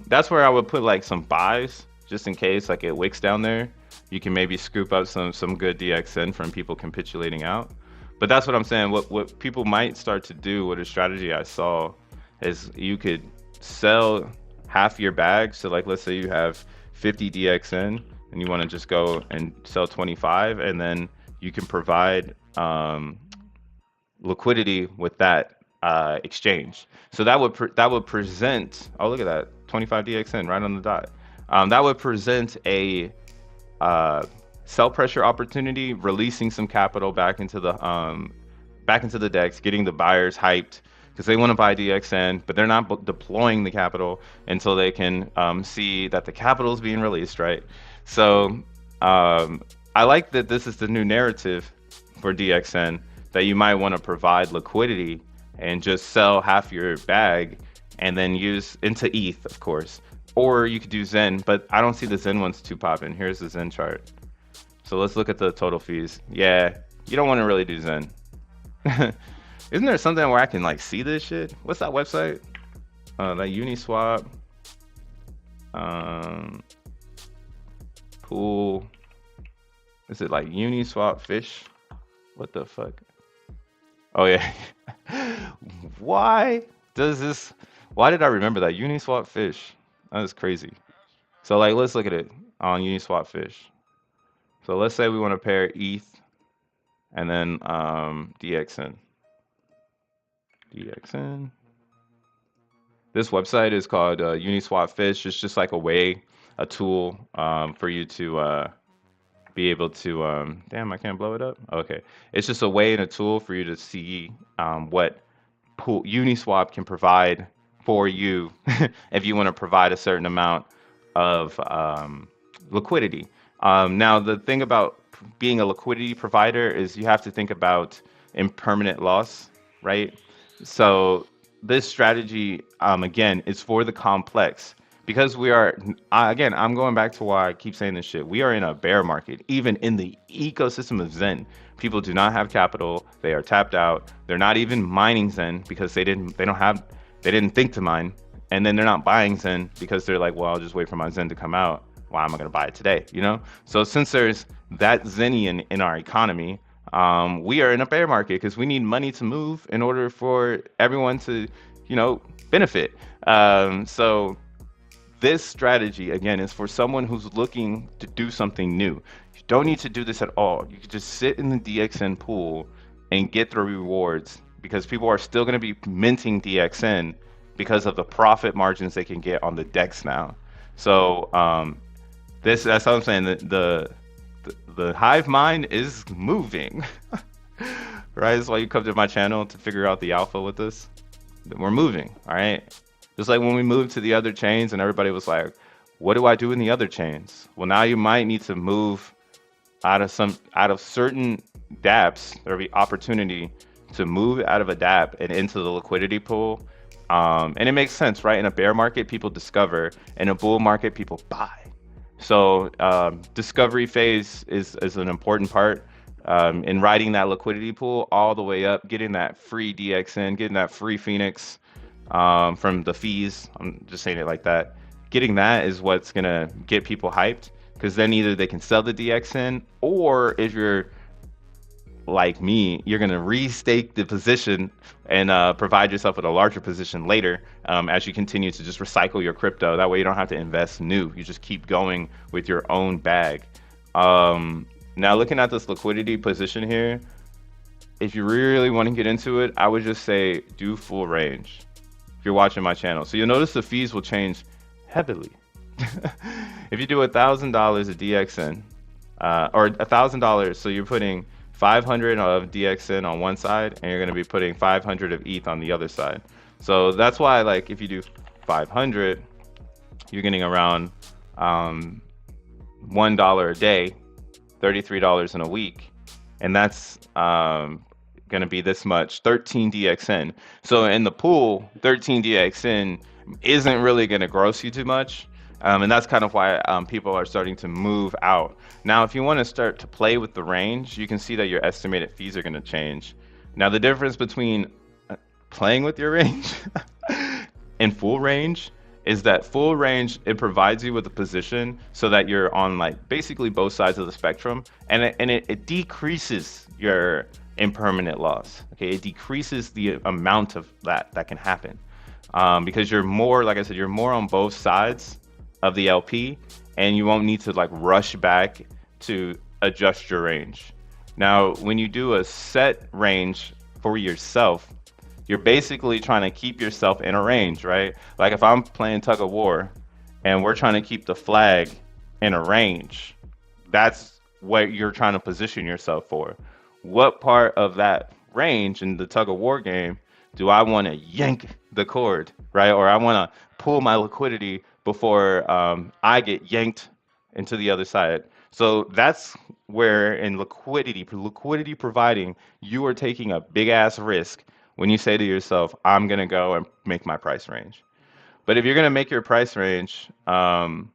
that's where I would put like some buys just in case like it wicks down there. You can maybe scoop up some good DXN from people capitulating out. But that's what I'm saying. What people might start to do, what a strategy I saw, is you could sell half your bag. So like let's say you have 50 DXN and you want to just go and sell 25, and then you can provide liquidity with that exchange. So that would present, oh look at that, 25 DXN right on the dot. That would present a sell pressure opportunity, releasing some capital back into the DEX, getting the buyers hyped because they want to buy DXN, but they're not deploying the capital until they can see that the capital is being released, right? So I like that this is the new narrative for DXN, that you might want to provide liquidity and just sell half your bag and then use into ETH, of course. Or you could do Zen, but I don't see the Zen ones too popping. Here's the Zen chart. So let's look at the total fees. Yeah, you don't want to really do Zen. Isn't there something where I can like see this shit? What's that website? That Uniswap. Pool. Is it like Uniswap Fish? What the fuck? Oh yeah. Why did I remember that? Uniswap Fish. That is crazy. So like let's look at it on Uniswap Fish. So let's say we want to pair ETH and then DXN. DXN. This website is called Uniswap Fish. It's just like a tool for you to be able to, damn, I can't blow it up. Okay. It's just a way and a tool for you to see what Uniswap can provide for you if you want to provide a certain amount of liquidity. Now, the thing about being a liquidity provider is you have to think about impermanent loss, right? So this strategy, again, is for the complex. Because we are, again, I'm going back to why I keep saying this shit. We are in a bear market. Even in the ecosystem of Zen, people do not have capital. They are tapped out. They're not even mining Zen because they didn't think to mine. And then they're not buying Zen because they're like, well, I'll just wait for my Zen to come out. Why am I going to buy it today? You know? So since there's that Zenian in our economy, we are in a bear market because we need money to move in order for everyone to, benefit. So this strategy, again, is for someone who's looking to do something new. You don't need to do this at all. You can just sit in the DXN pool and get the rewards because people are still going to be minting DXN because of the profit margins they can get on the DEX now. So that's what I'm saying. The hive mind is moving, right? That's why you come to my channel to figure out the alpha with this. We're moving, all right? Just like when we moved to the other chains and everybody was like, what do I do in the other chains? Well, now you might need to move out of certain dApps. There'll be opportunity to move out of a dApp and into the liquidity pool. And it makes sense, right? In a bear market, people discover. In a bull market, people buy. So discovery phase is an important part in riding that liquidity pool all the way up, getting that free DXN, getting that free Phoenix from the fees. I'm just saying it like that. Getting that is what's gonna get people hyped, because then either they can sell the DXN, or if you're like me, you're going to restake the position and provide yourself with a larger position later as you continue to just recycle your crypto. That way you don't have to invest new. You just keep going with your own bag. Now looking at this liquidity position here, if you really want to get into it, I would just say do full range if you're watching my channel. So you'll notice the fees will change heavily. If you do $1,000 of DXN, or $1,000, so you're putting 500 of DXN on one side, and you're going to be putting 500 of ETH on the other side. So that's why, like, if you do 500, you're getting around $1 a day, $33 in a week, and that's going to be this much, 13 DXN. So in the pool, 13 DXN isn't really going to gross you too much. And that's kind of why people are starting to move out. Now, if you want to start to play with the range, you can see that your estimated fees are going to change. Now, the difference between playing with your range and full range is that full range, it provides you with a position so that you're on like basically both sides of the spectrum, and it decreases your impermanent loss. Okay, it decreases the amount of that can happen because you're more, like I said, you're more on both sides of the LP, and you won't need to like rush back to adjust your range. Now, when you do a set range for yourself, you're basically trying to keep yourself in a range, right? Like if I'm playing tug of war and we're trying to keep the flag in a range, that's what you're trying to position yourself for. What part of that range in the tug of war game do I want to yank the cord, right? Or I want to pull my liquidity before I get yanked into the other side. So that's where in liquidity providing, you are taking a big ass risk when you say to yourself, I'm going to go and make my price range. But if you're going to make your price range, again,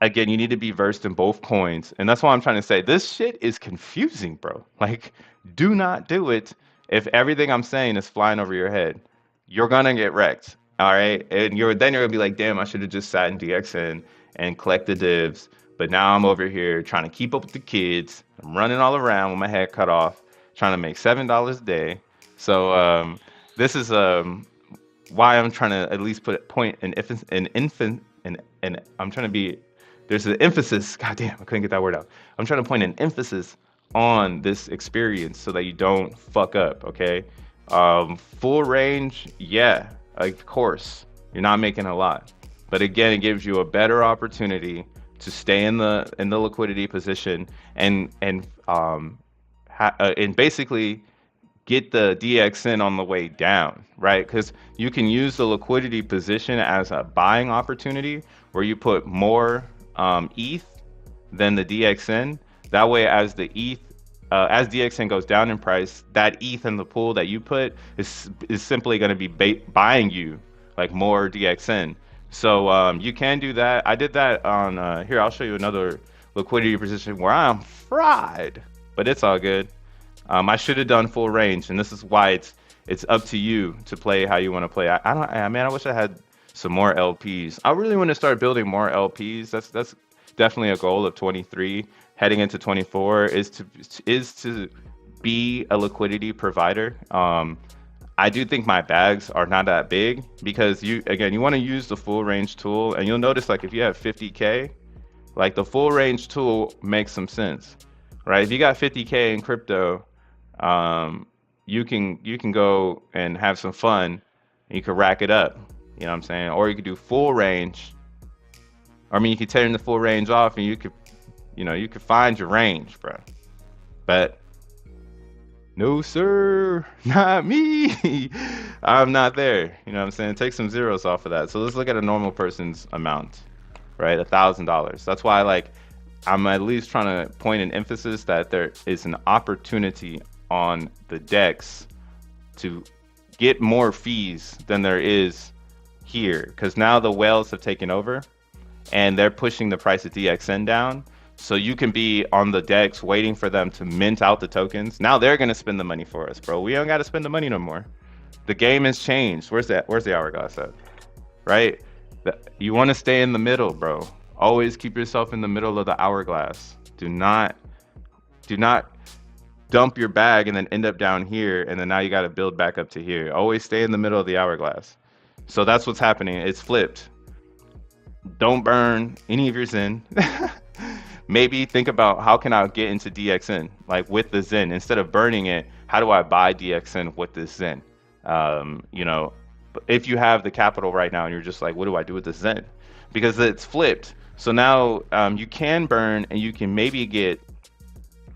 you need to be versed in both coins. And that's why I'm trying to say this shit is confusing, bro. Like, do not do it if everything I'm saying is flying over your head. You're going to get wrecked. All right. And you're going to be like, damn, I should have just sat in DXN and collected divs. But now I'm over here trying to keep up with the kids. I'm running all around with my head cut off, trying to make $7 a day. So this is why I'm trying to at least put point an infant and I'm trying to be, there's an emphasis. God damn, I couldn't get that word out. I'm trying to point an emphasis on this experience so that you don't fuck up. Okay, full range, yeah, of course you're not making a lot, but again, it gives you a better opportunity to stay in the liquidity position and basically get the DXN on the way down, right? Because you can use the liquidity position as a buying opportunity where you put more ETH than the DXN. That way, as the ETH, as DXN goes down in price, that ETH in the pool that you put is simply going to be buying you like more DXN. So you can do that. I did that on here. I'll show you another liquidity position where I'm fried, but it's all good. I should have done full range, and this is why it's up to you to play how you want to play. Man, I wish I had some more LPs. I really want to start building more LPs. That's definitely a goal of 23. Heading into 24 is to be a liquidity provider. I do think my bags are not that big because you want to use the full range tool, and you'll notice like if you have 50K, like the full range tool makes some sense, right? If you got 50K in crypto, you can go and have some fun. And you can rack it up, you know what I'm saying? Or you could do full range. I mean, you could turn the full range off, and you could find your range, bro. But no, sir, not me. I'm not there. You know what I'm saying? Take some zeros off of that. So let's look at a normal person's amount, right? $1,000. That's why, I'm at least trying to point an emphasis that there is an opportunity on the DEX to get more fees than there is here, because now the whales have taken over and they're pushing the price of DXN down. So you can be on the DEX waiting for them to mint out the tokens. Now they're gonna spend the money for us, bro. We don't gotta spend the money no more. The game has changed. Where's the hourglass at? Right? You want to stay in the middle, bro. Always keep yourself in the middle of the hourglass. Do not dump your bag and then end up down here, and then now you got to build back up to here. Always stay in the middle of the hourglass. So that's what's happening. It's flipped. Don't burn any of your Zen. Maybe think about how can I get into DXN like with the Zen instead of burning it. How do I buy DXN with this Zen? You know, if you have the capital right now and you're just like, what do I do with this Zen? Because it's flipped. So now you can burn and you can maybe get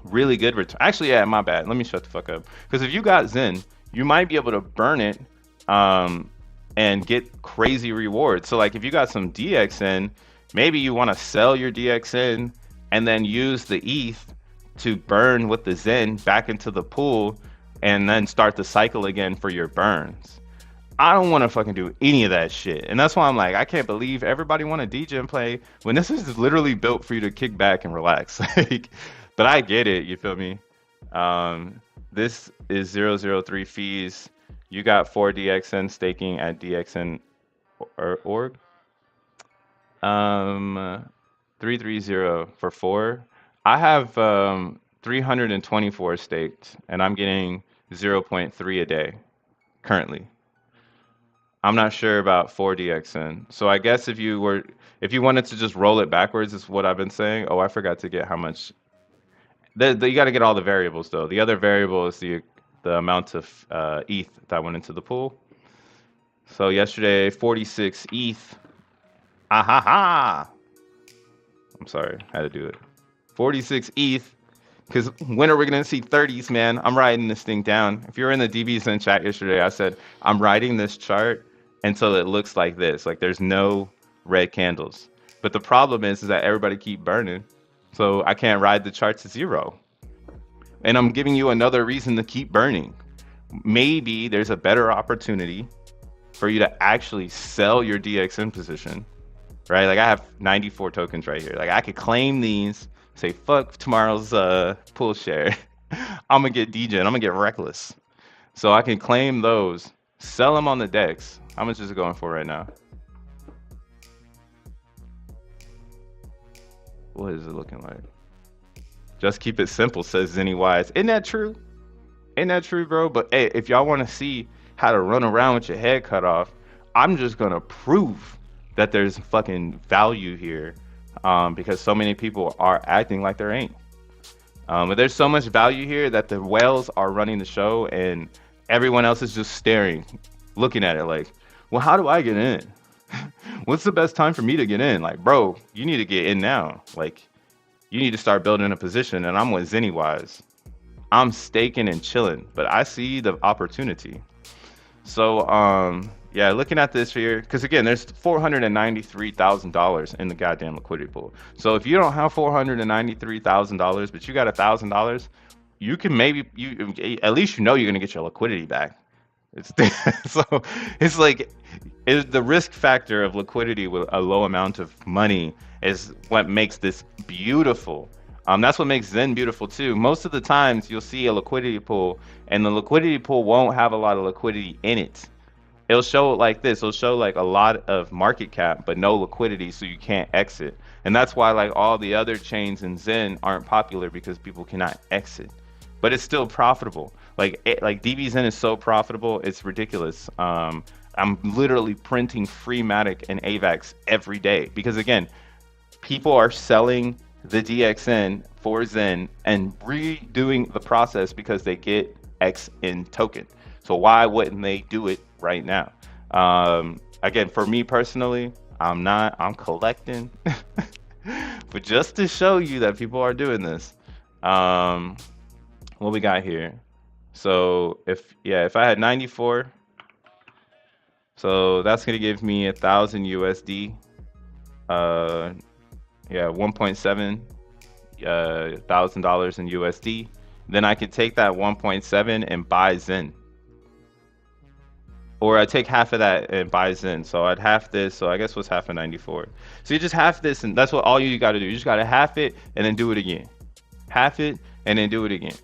really good return. Actually, yeah, my bad. Let me shut the fuck up. Because if you got Zen, you might be able to burn it and get crazy rewards. So like if you got some DXN, maybe you want to sell your DXN and then use the ETH to burn with the Zen back into the pool and then start the cycle again for your burns. I don't want to fucking do any of that shit. And that's why I'm like, I can't believe everybody want to DJ and play when this is literally built for you to kick back and relax. Like, but I get it, you feel me? This is 003 fees. You got 4 DXN staking at DXN or org. 330 for 4. I have 324 staked and I'm getting 0.3 a day currently. I'm not sure about 4DXN. So I guess if you wanted to just roll it backwards is what I've been saying. Oh, I forgot to get how much. You got to get all the variables though. The other variable is the amount of ETH that went into the pool. So yesterday 46 ETH. Ah ha ha. I'm sorry, I had to do it. 46 ETH. Because when are we going to see 30s, man? I'm writing this thing down. If you're in the DBZen chat yesterday, I said, I'm writing this chart until it looks like this. Like there's no red candles. But the problem is that everybody keep burning. So I can't ride the chart to 0. And I'm giving you another reason to keep burning. Maybe there's a better opportunity for you to actually sell your DXN position, right? Like I have 94 tokens right here. Like I could claim these, say fuck tomorrow's pool share. I'm gonna get DJ and I'm gonna get reckless. So I can claim those, sell them on the DEX. How much is it going for right now? What is it looking like? Just keep it simple, says Zenny Wise. Isn't that true? Ain't that true, bro? But hey, if y'all want to see how to run around with your head cut off, I'm just gonna prove that there's fucking value here, because so many people are acting like there ain't. But there's so much value here that the whales are running the show and everyone else is just staring, looking at it like, well, how do I get in? What's the best time for me to get in? Like, bro, you need to get in now. Like, you need to start building a position. And I'm with Zenny Wise. I'm staking and chilling, but I see the opportunity. So, yeah, looking at this here, because again, there's $493,000 in the goddamn liquidity pool. So if you don't have $493,000, but you got $1,000, you can maybe at least you know you're gonna get your liquidity back. It's so it's like the risk factor of liquidity with a low amount of money is what makes this beautiful. That's what makes Zen beautiful too. Most of the times you'll see a liquidity pool and the liquidity pool won't have a lot of liquidity in it. It'll show like this. It'll show like a lot of market cap, but no liquidity, so you can't exit. And that's why like all the other chains in Zen aren't popular because people cannot exit. But it's still profitable. Like DBZen is so profitable, it's ridiculous. I'm literally printing free Matic and AVAX every day because again, people are selling the DXN for Zen and redoing the process because they get XN token. So why wouldn't they do it right now? Again, for me personally, I'm collecting, but just to show you that people are doing this. What we got here? So if I had 94, so that's gonna give me 1,000 USD. 1.7 $1,000 in USD. Then I could take that 1.7 and buy Zen. Or I take half of that and buy Zen. So I'd half this. So I guess what's half of 94? So you just half this, and that's what all you got to do. You just got to half it and then do it again. Half it and then do it again.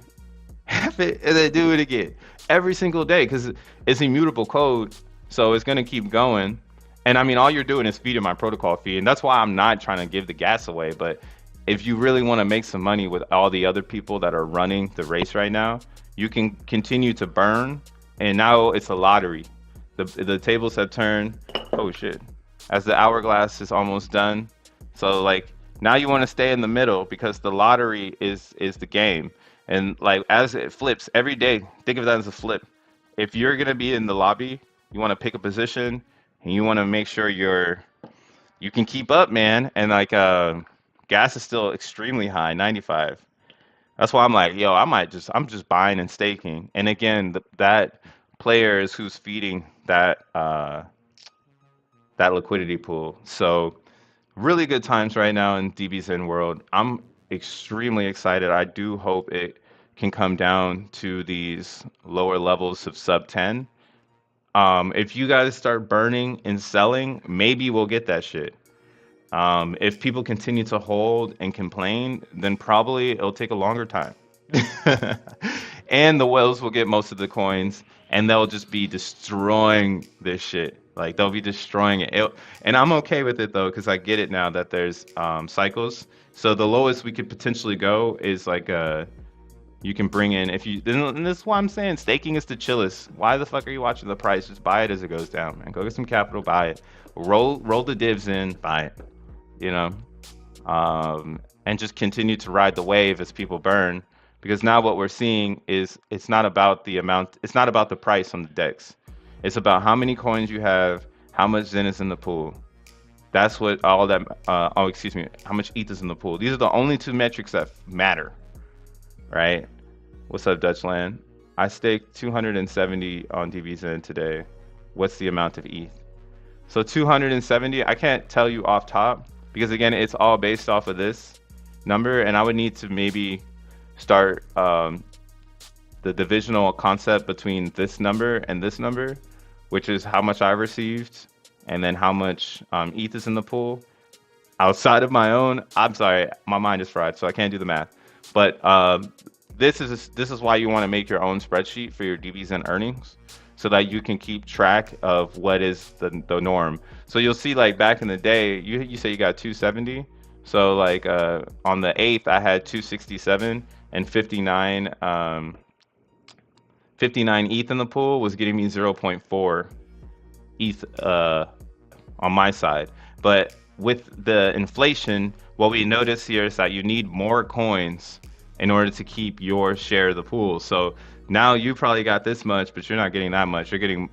Half it and then do it again. Every single day, because it's immutable code. So it's going to keep going. And I mean, all you're doing is feeding my protocol fee. And that's why I'm not trying to give the gas away. But if you really want to make some money with all the other people that are running the race right now, you can continue to burn, and now it's a lottery. The tables have turned. Oh shit! As the hourglass is almost done, so like now you want to stay in the middle because the lottery is the game, and like as it flips every day, think of that as a flip. If you're gonna be in the lobby, you want to pick a position, and you want to make sure you can keep up, man. And like gas is still extremely high, 95. That's why I'm like, yo, I'm just buying and staking. And again, that player is who's feeding that liquidity pool. So really good times right now in DBZN world. I'm extremely excited. I do hope it can come down to these lower levels of sub 10. If you guys start burning and selling, maybe we'll get that shit. If people continue to hold and complain, then probably it'll take a longer time. And the whales will get most of the coins, and they'll just be destroying this shit. Like they'll be destroying it. And I'm okay with it though, because I get it now that there's cycles. So the lowest we could potentially go is like you can bring in if you. And this is why I'm saying staking is the chillest. Why the fuck are you watching the price? Just buy it as it goes down, man. Go get some capital, buy it. Roll the divs in, buy it. You know, and just continue to ride the wave as people burn. Because now what we're seeing is it's not about the amount, it's not about the price on the DEX. It's about how many coins you have, how much Zen is in the pool. That's what all that, oh, excuse me, how much ETH is in the pool. These are the only two metrics that matter, right? What's up, Dutchland? I staked 270 on DBZN today. What's the amount of ETH? So 270, I can't tell you off top because again, it's all based off of this number, and I would need to maybe start the divisional concept between this number and this number, which is how much I received, and then how much ETH is in the pool. Outside of my own, I'm sorry, my mind is fried, so I can't do the math. But this is why you want to make your own spreadsheet for your DBZN earnings, so that you can keep track of what is the norm. So you'll see like back in the day, you say you got 270. So like on the 8th, I had 267 and 59 59 ETH in the pool was getting me 0.4 ETH on my side. But with the inflation, what we notice here is that you need more coins in order to keep your share of the pool. So now you probably got this much, but you're not getting that much. You're getting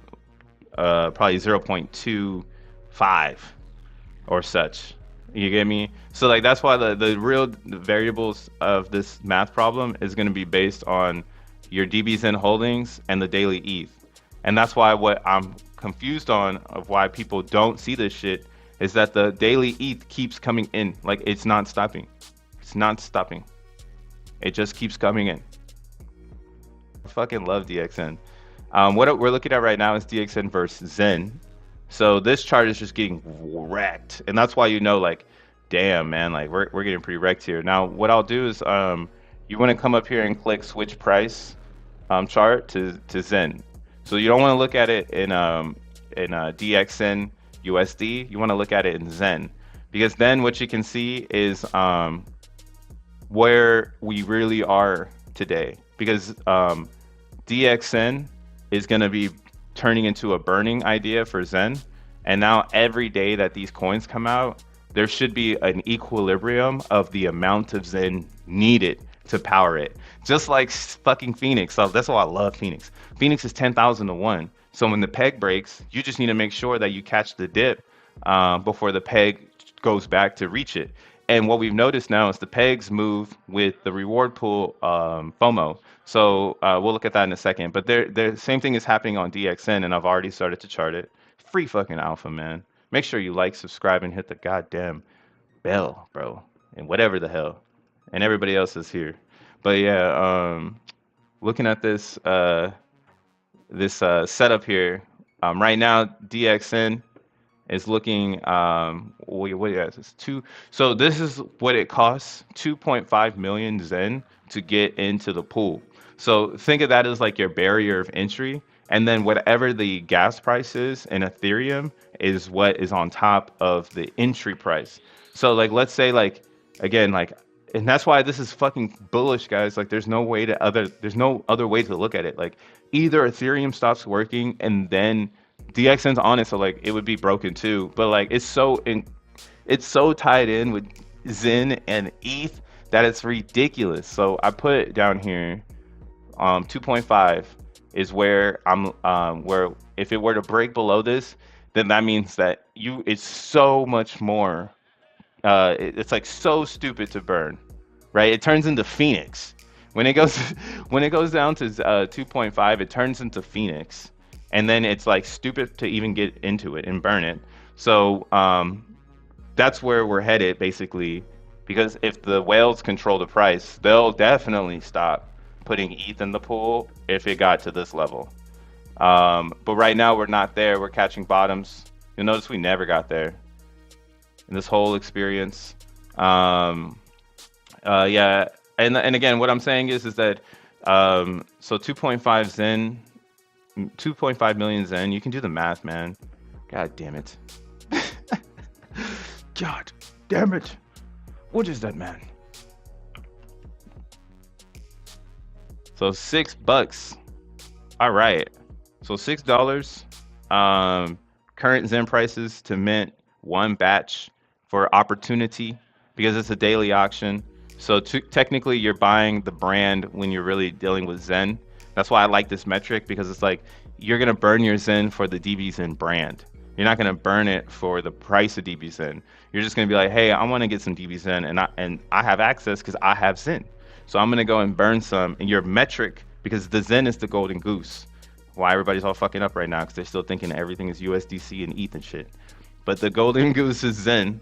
probably 0.25 or such. You get me? So like that's why the real variables of this math problem is going to be based on your DBZN holdings and the daily ETH. And that's why what I'm confused on of why people don't see this shit is that the daily ETH keeps coming in. Like it's not stopping. It's not stopping. It just keeps coming in. I fucking love DXN. What we're looking at right now is DXN versus Zen. So this chart is just getting wrecked, and that's why you know, like, damn, man, like we're getting pretty wrecked here. Now, what I'll do is, you want to come up here and click switch price chart to Zen. So you don't want to look at it in DXN USD. You want to look at it in Zen, because then what you can see is where we really are today. Because DXN is going to be turning into a burning idea for Zen. And now every day that these coins come out, there should be an equilibrium of the amount of Zen needed to power it. Just like fucking Phoenix. So that's why I love Phoenix. Phoenix is 10,000 to 1. So when the peg breaks, you just need to make sure that you catch the dip before the peg goes back to reach it. And what we've noticed now is the pegs move with the reward pool FOMO. So we'll look at that in a second. But the same thing is happening on DXN, and I've already started to chart it. Free fucking alpha, man. Make sure you like, subscribe, and hit the goddamn bell, bro. And whatever the hell. And everybody else is here. But yeah, looking at this setup here, right now DXN is looking what is this? So this is what it costs, 2.5 million Zen to get into the pool. So think of that as like your barrier of entry, and then whatever the gas price is in Ethereum is what is on top of the entry price. So like let's say like again like and that's why this is fucking bullish, guys. Like, there's no other way to look at it. Like, either Ethereum stops working and then DXN's on it, so like it would be broken too. But like, it's so tied in with Zen and ETH that it's ridiculous. So I put it down here. 2.5 is where where if it were to break below this, then that means that it's so much more. It's like so stupid to burn, right? It turns into Phoenix when it goes when it goes down to 2.5. It turns into Phoenix, and then it's like stupid to even get into it and burn it. So that's where we're headed basically, because if the whales control the price, they'll definitely stop putting ETH in the pool if it got to this level. But right now we're not there. We're catching bottoms. You'll notice we never got there in this whole experience. Yeah, and again, what I'm saying is that so 2.5 Zen, 2.5 million Zen. You can do the math, man. God damn it. God damn it. What is that, man? So $6. All right. So $6. Current Zen prices to mint one batch for opportunity because it's a daily auction. So technically, you're buying the brand when you're really dealing with Zen. That's why I like this metric, because it's like you're gonna burn your Zen for the DB Zen brand. You're not gonna burn it for the price of DB Zen. You're just gonna be like, hey, I want to get some DB Zen, and I have access because I have Zen. So I'm gonna go and burn some. And your metric, because the Zen is the golden goose. Why everybody's all fucking up right now, because they're still thinking everything is USDC and ETH and shit. But the golden goose is Zen,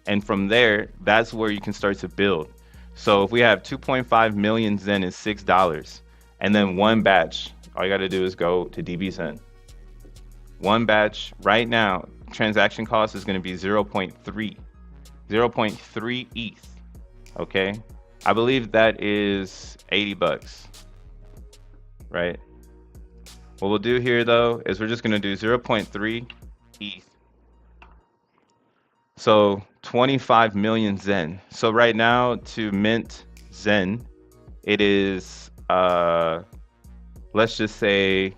and from there, that's where you can start to build. So if we have 2.5 million Zen is $6, and then one batch, all you got to do is go to DB Zen. One batch right now, transaction cost is going to be 0.3 ETH. Okay, I believe that is $80, right? What we'll do here though is we're just going to do 0.3 ETH. So 25 million Zen. So right now to mint Zen, it is let's just say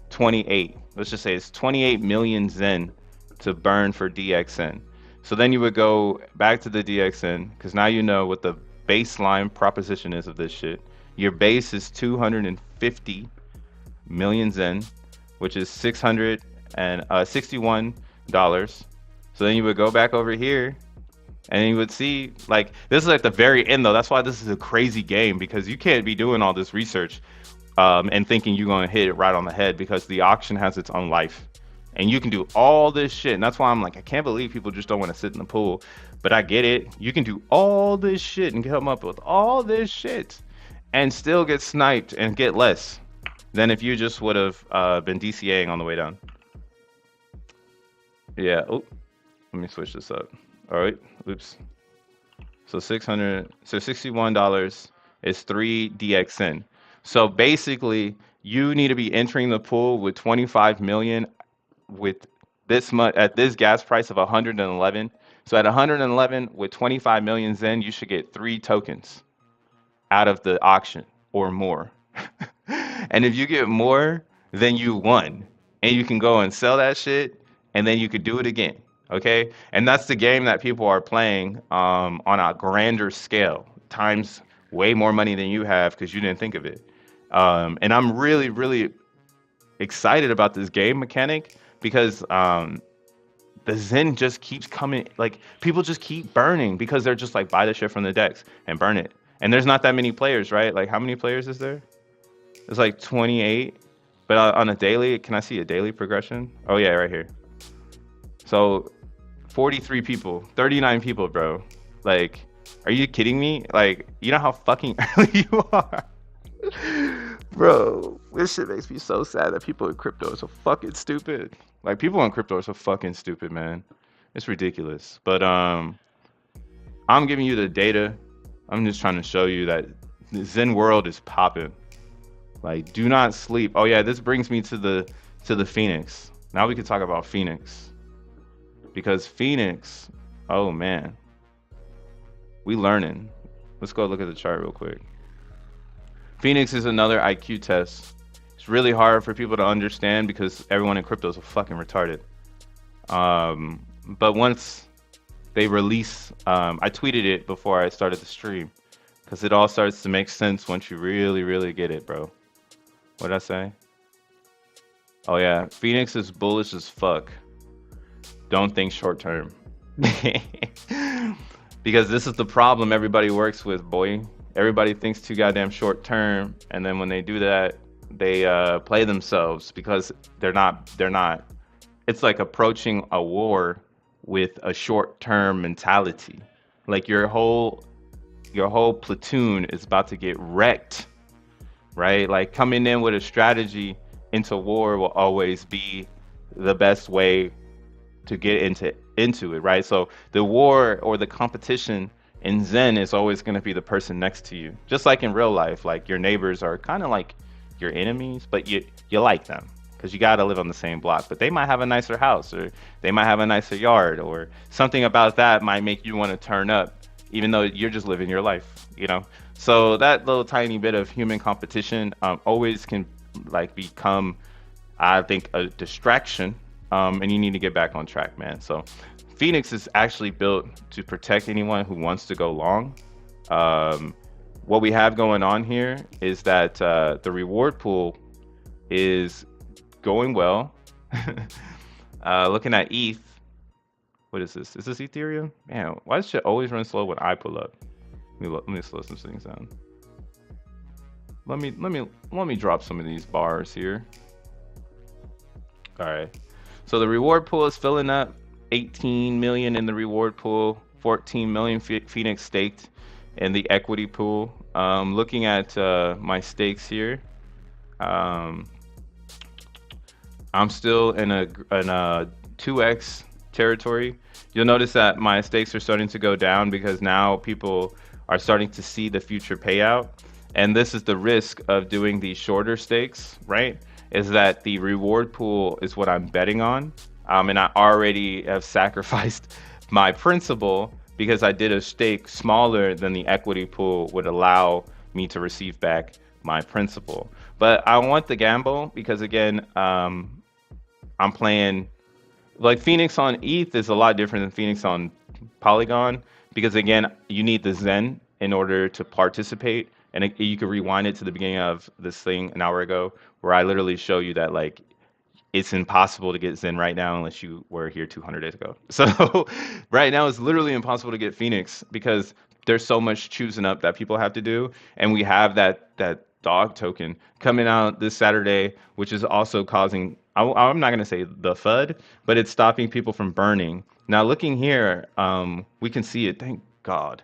28. Let's just say it's 28 million Zen to burn for DXN. So then you would go back to the DXN, because now you know what the baseline proposition is of this shit. Your base is 250 million Zen, which is $661. So then you would go back over here and you would see, like, this is at the very end though. That's why this is a crazy game, because you can't be doing all this research and thinking you're going to hit it right on the head, because the auction has its own life and you can do all this shit. And that's why I'm like, I can't believe people just don't want to sit in the pool, but I get it. You can do all this shit and come up with all this shit and still get sniped and get less than if you just would have been DCAing on the way down. Yeah. Oh, let me switch this up. All right. Oops. So $61 is 3 DXN. So basically, you need to be entering the pool with 25 million with this much at this gas price of 111. So at 111 with 25 million Zen, you should get 3 tokens out of the auction or more. And if you get more, then you won. And you can go and sell that shit, and then you could do it again. Okay? And that's the game that people are playing on a grander scale, times way more money than you have because you didn't think of it. And I'm really, really excited about this game mechanic, because the Zen just keeps coming. Like, people just keep burning because they're just like, buy the shit from the decks and burn it. And there's not that many players, right? Like, how many players is there? It's like 28. But on a daily, can I see a daily progression? Oh yeah, right here. So 43 people, 39 people, bro. Like, are you kidding me? Like, you know how fucking early you are? Bro, this shit makes me so sad that people in crypto are so fucking stupid. Like, people in crypto are so fucking stupid, man. It's ridiculous. But I'm giving you the data. I'm just trying to show you that the Zen world is popping. Like, do not sleep. Oh yeah, this brings me to the Phoenix. Now we can talk about Phoenix. Because Phoenix, oh man, we learning. Let's go look at the chart real quick. Phoenix is another IQ test. It's really hard for people to understand because everyone in crypto is fucking retarded. But once they release, I tweeted it before I started the stream because it all starts to make sense once you really, really get it, bro. What did I say? Oh yeah, Phoenix is bullish as fuck. Don't think short term. Because this is the problem everybody works with, boy. Everybody thinks too goddamn short term, and then when they do that, they play themselves because they're not. It's like approaching a war with a short term mentality. Like your whole platoon is about to get wrecked, right? Like coming in with a strategy into war will always be the best way to get into it, right? So the war or the competition in Zen is always going to be the person next to you. Just like in real life, like your neighbors are kind of like your enemies, but you like them because you got to live on the same block. But they might have a nicer house, or they might have a nicer yard, or something about that might make you want to turn up, even though you're just living your life, you know? So that little tiny bit of human competition always can like become, I think, a distraction, and you need to get back on track, man. So Phoenix is actually built to protect anyone who wants to go long. What we have going on here is that the reward pool is going well. Looking at ETH, what is this? Is this Ethereum? Man, why does shit always run slow when I pull up? Let me slow some things down. Let me drop some of these bars here. All right. So the reward pool is filling up. 18 million in the reward pool, 14 million Phoenix staked in the equity pool. Looking at my stakes here, I'm still in a 2x territory. You'll notice that my stakes are starting to go down because now people are starting to see the future payout. And this is the risk of doing these shorter stakes, right? Is that the reward pool is what I'm betting on. And I already have sacrificed my principal because I did a stake smaller than the equity pool would allow me to receive back my principal. But I want the gamble because, again, I'm playing like Phoenix on ETH is a lot different than Phoenix on Polygon because, again, you need the Zen in order to participate. And you can rewind it to the beginning of this thing an hour ago where I literally show you that, like, it's impossible to get Zen right now unless you were here 200 days ago. So right now it's literally impossible to get Phoenix because there's so much choosing up that people have to do. And we have that dog token coming out this Saturday, which is also causing, I'm not going to say the FUD, but it's stopping people from burning. Now looking here, we can see it. Thank God.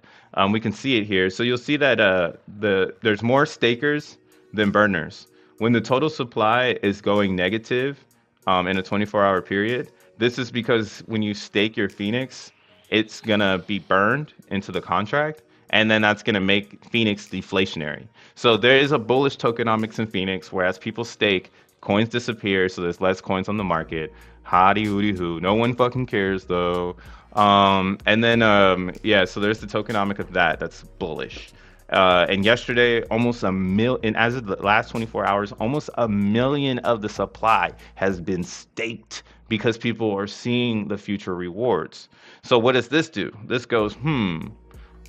We can see it here. So you'll see that there's more stakers than burners. When the total supply is going negative, in a 24-hour period, this is because when you stake your Phoenix, it's gonna be burned into the contract, and then that's gonna make Phoenix deflationary. So there is a bullish tokenomics in Phoenix, whereas people stake, coins disappear, so there's less coins on the market. Howdy hoody hoo. No one fucking cares though. And then yeah, so there's the tokenomic of that. That's bullish. And yesterday, almost a million, as of the last 24 hours, almost 1 million of the supply has been staked because people are seeing the future rewards. So what does this do? This goes,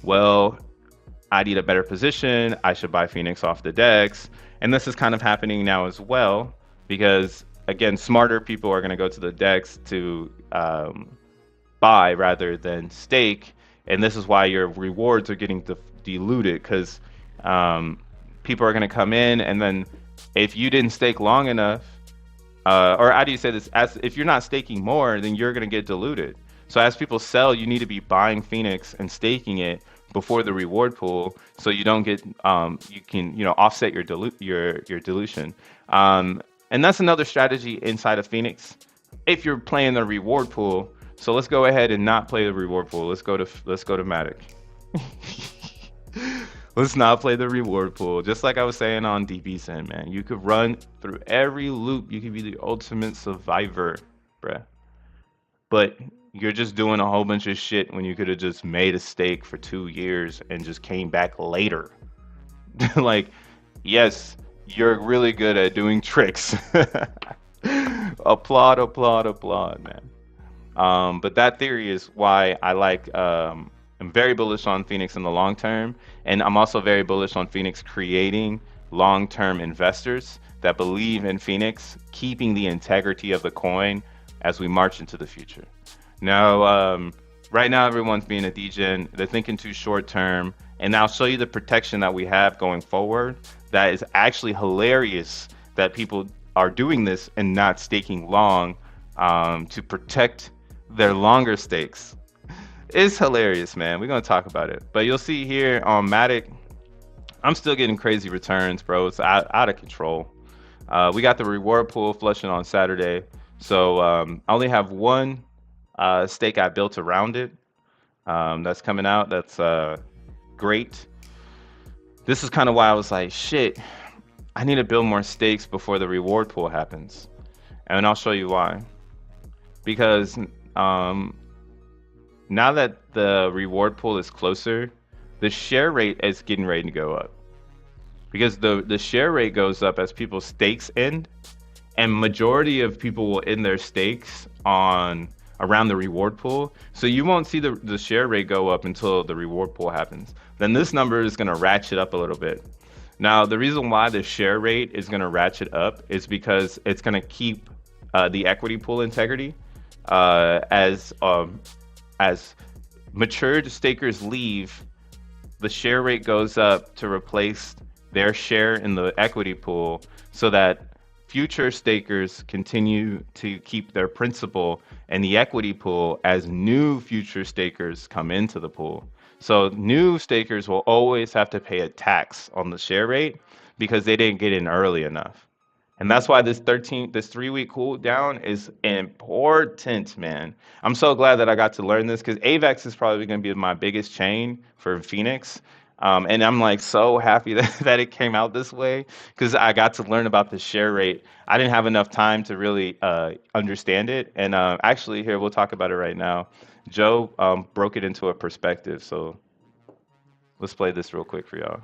well, I need a better position. I should buy Phoenix off the DEX. And this is kind of happening now as well, because again, smarter people are going to go to the DEX to buy rather than stake. And this is why your rewards are getting diluted because people are going to come in, and then if you didn't stake long enough, or how do you say this? As if you're not staking more, then you're going to get diluted. So as people sell, you need to be buying Phoenix and staking it before the reward pool, so you don't get you can offset your dilution. And that's another strategy inside of Phoenix if you're playing the reward pool. So let's go ahead and not play the reward pool. Let's go to Matic. Let's not play the reward pool. Just like I was saying on DBSN, man. You could run through every loop. You could be the ultimate survivor, bruh. but you're just doing a whole bunch of shit when you could have just made a stake for 2 years and just came back later. Like, yes, you're really good at doing tricks. Applaud, applaud, applaud, man. But that theory is why I'm very bullish on Phoenix in the long term. And I'm also very bullish on Phoenix creating long term investors that believe in Phoenix, keeping the integrity of the coin as we march into the future. Now, right now, everyone's being a degen. They're thinking too short term. And I'll show you the protection that we have going forward. That is actually hilarious that people are doing this and not staking long to protect their longer stakes. It's hilarious, man. We're gonna talk about it. But you'll see here on Matic, I'm still getting crazy returns, bro. It's out of control. We got the reward pool flushing on Saturday. So I only have one stake I built around it. That's coming out. That's great. This is kind of why I was like, shit, I need to build more stakes before the reward pool happens. And I'll show you why. Because now that the reward pool is closer, the share rate is getting ready to go up. Because the share rate goes up as people's stakes end, and majority of people will end their stakes on around the reward pool. So you won't see the share rate go up until the reward pool happens. Then this number is going to ratchet up a little bit. Now, the reason why the share rate is going to ratchet up is because it's going to keep the equity pool integrity as matured stakers leave, the share rate goes up to replace their share in the equity pool so that future stakers continue to keep their principal in the equity pool as new future stakers come into the pool. So new stakers will always have to pay a tax on the share rate because they didn't get in early enough. And that's why this 3-week cool down is important, man. I'm so glad that I got to learn this because AVAX is probably going to be my biggest chain for Phoenix. And I'm like so happy that it came out this way because I got to learn about the share rate. I didn't have enough time to really understand it. And actually, here, we'll talk about it right now. Joe broke it into a perspective. So let's play this real quick for y'all.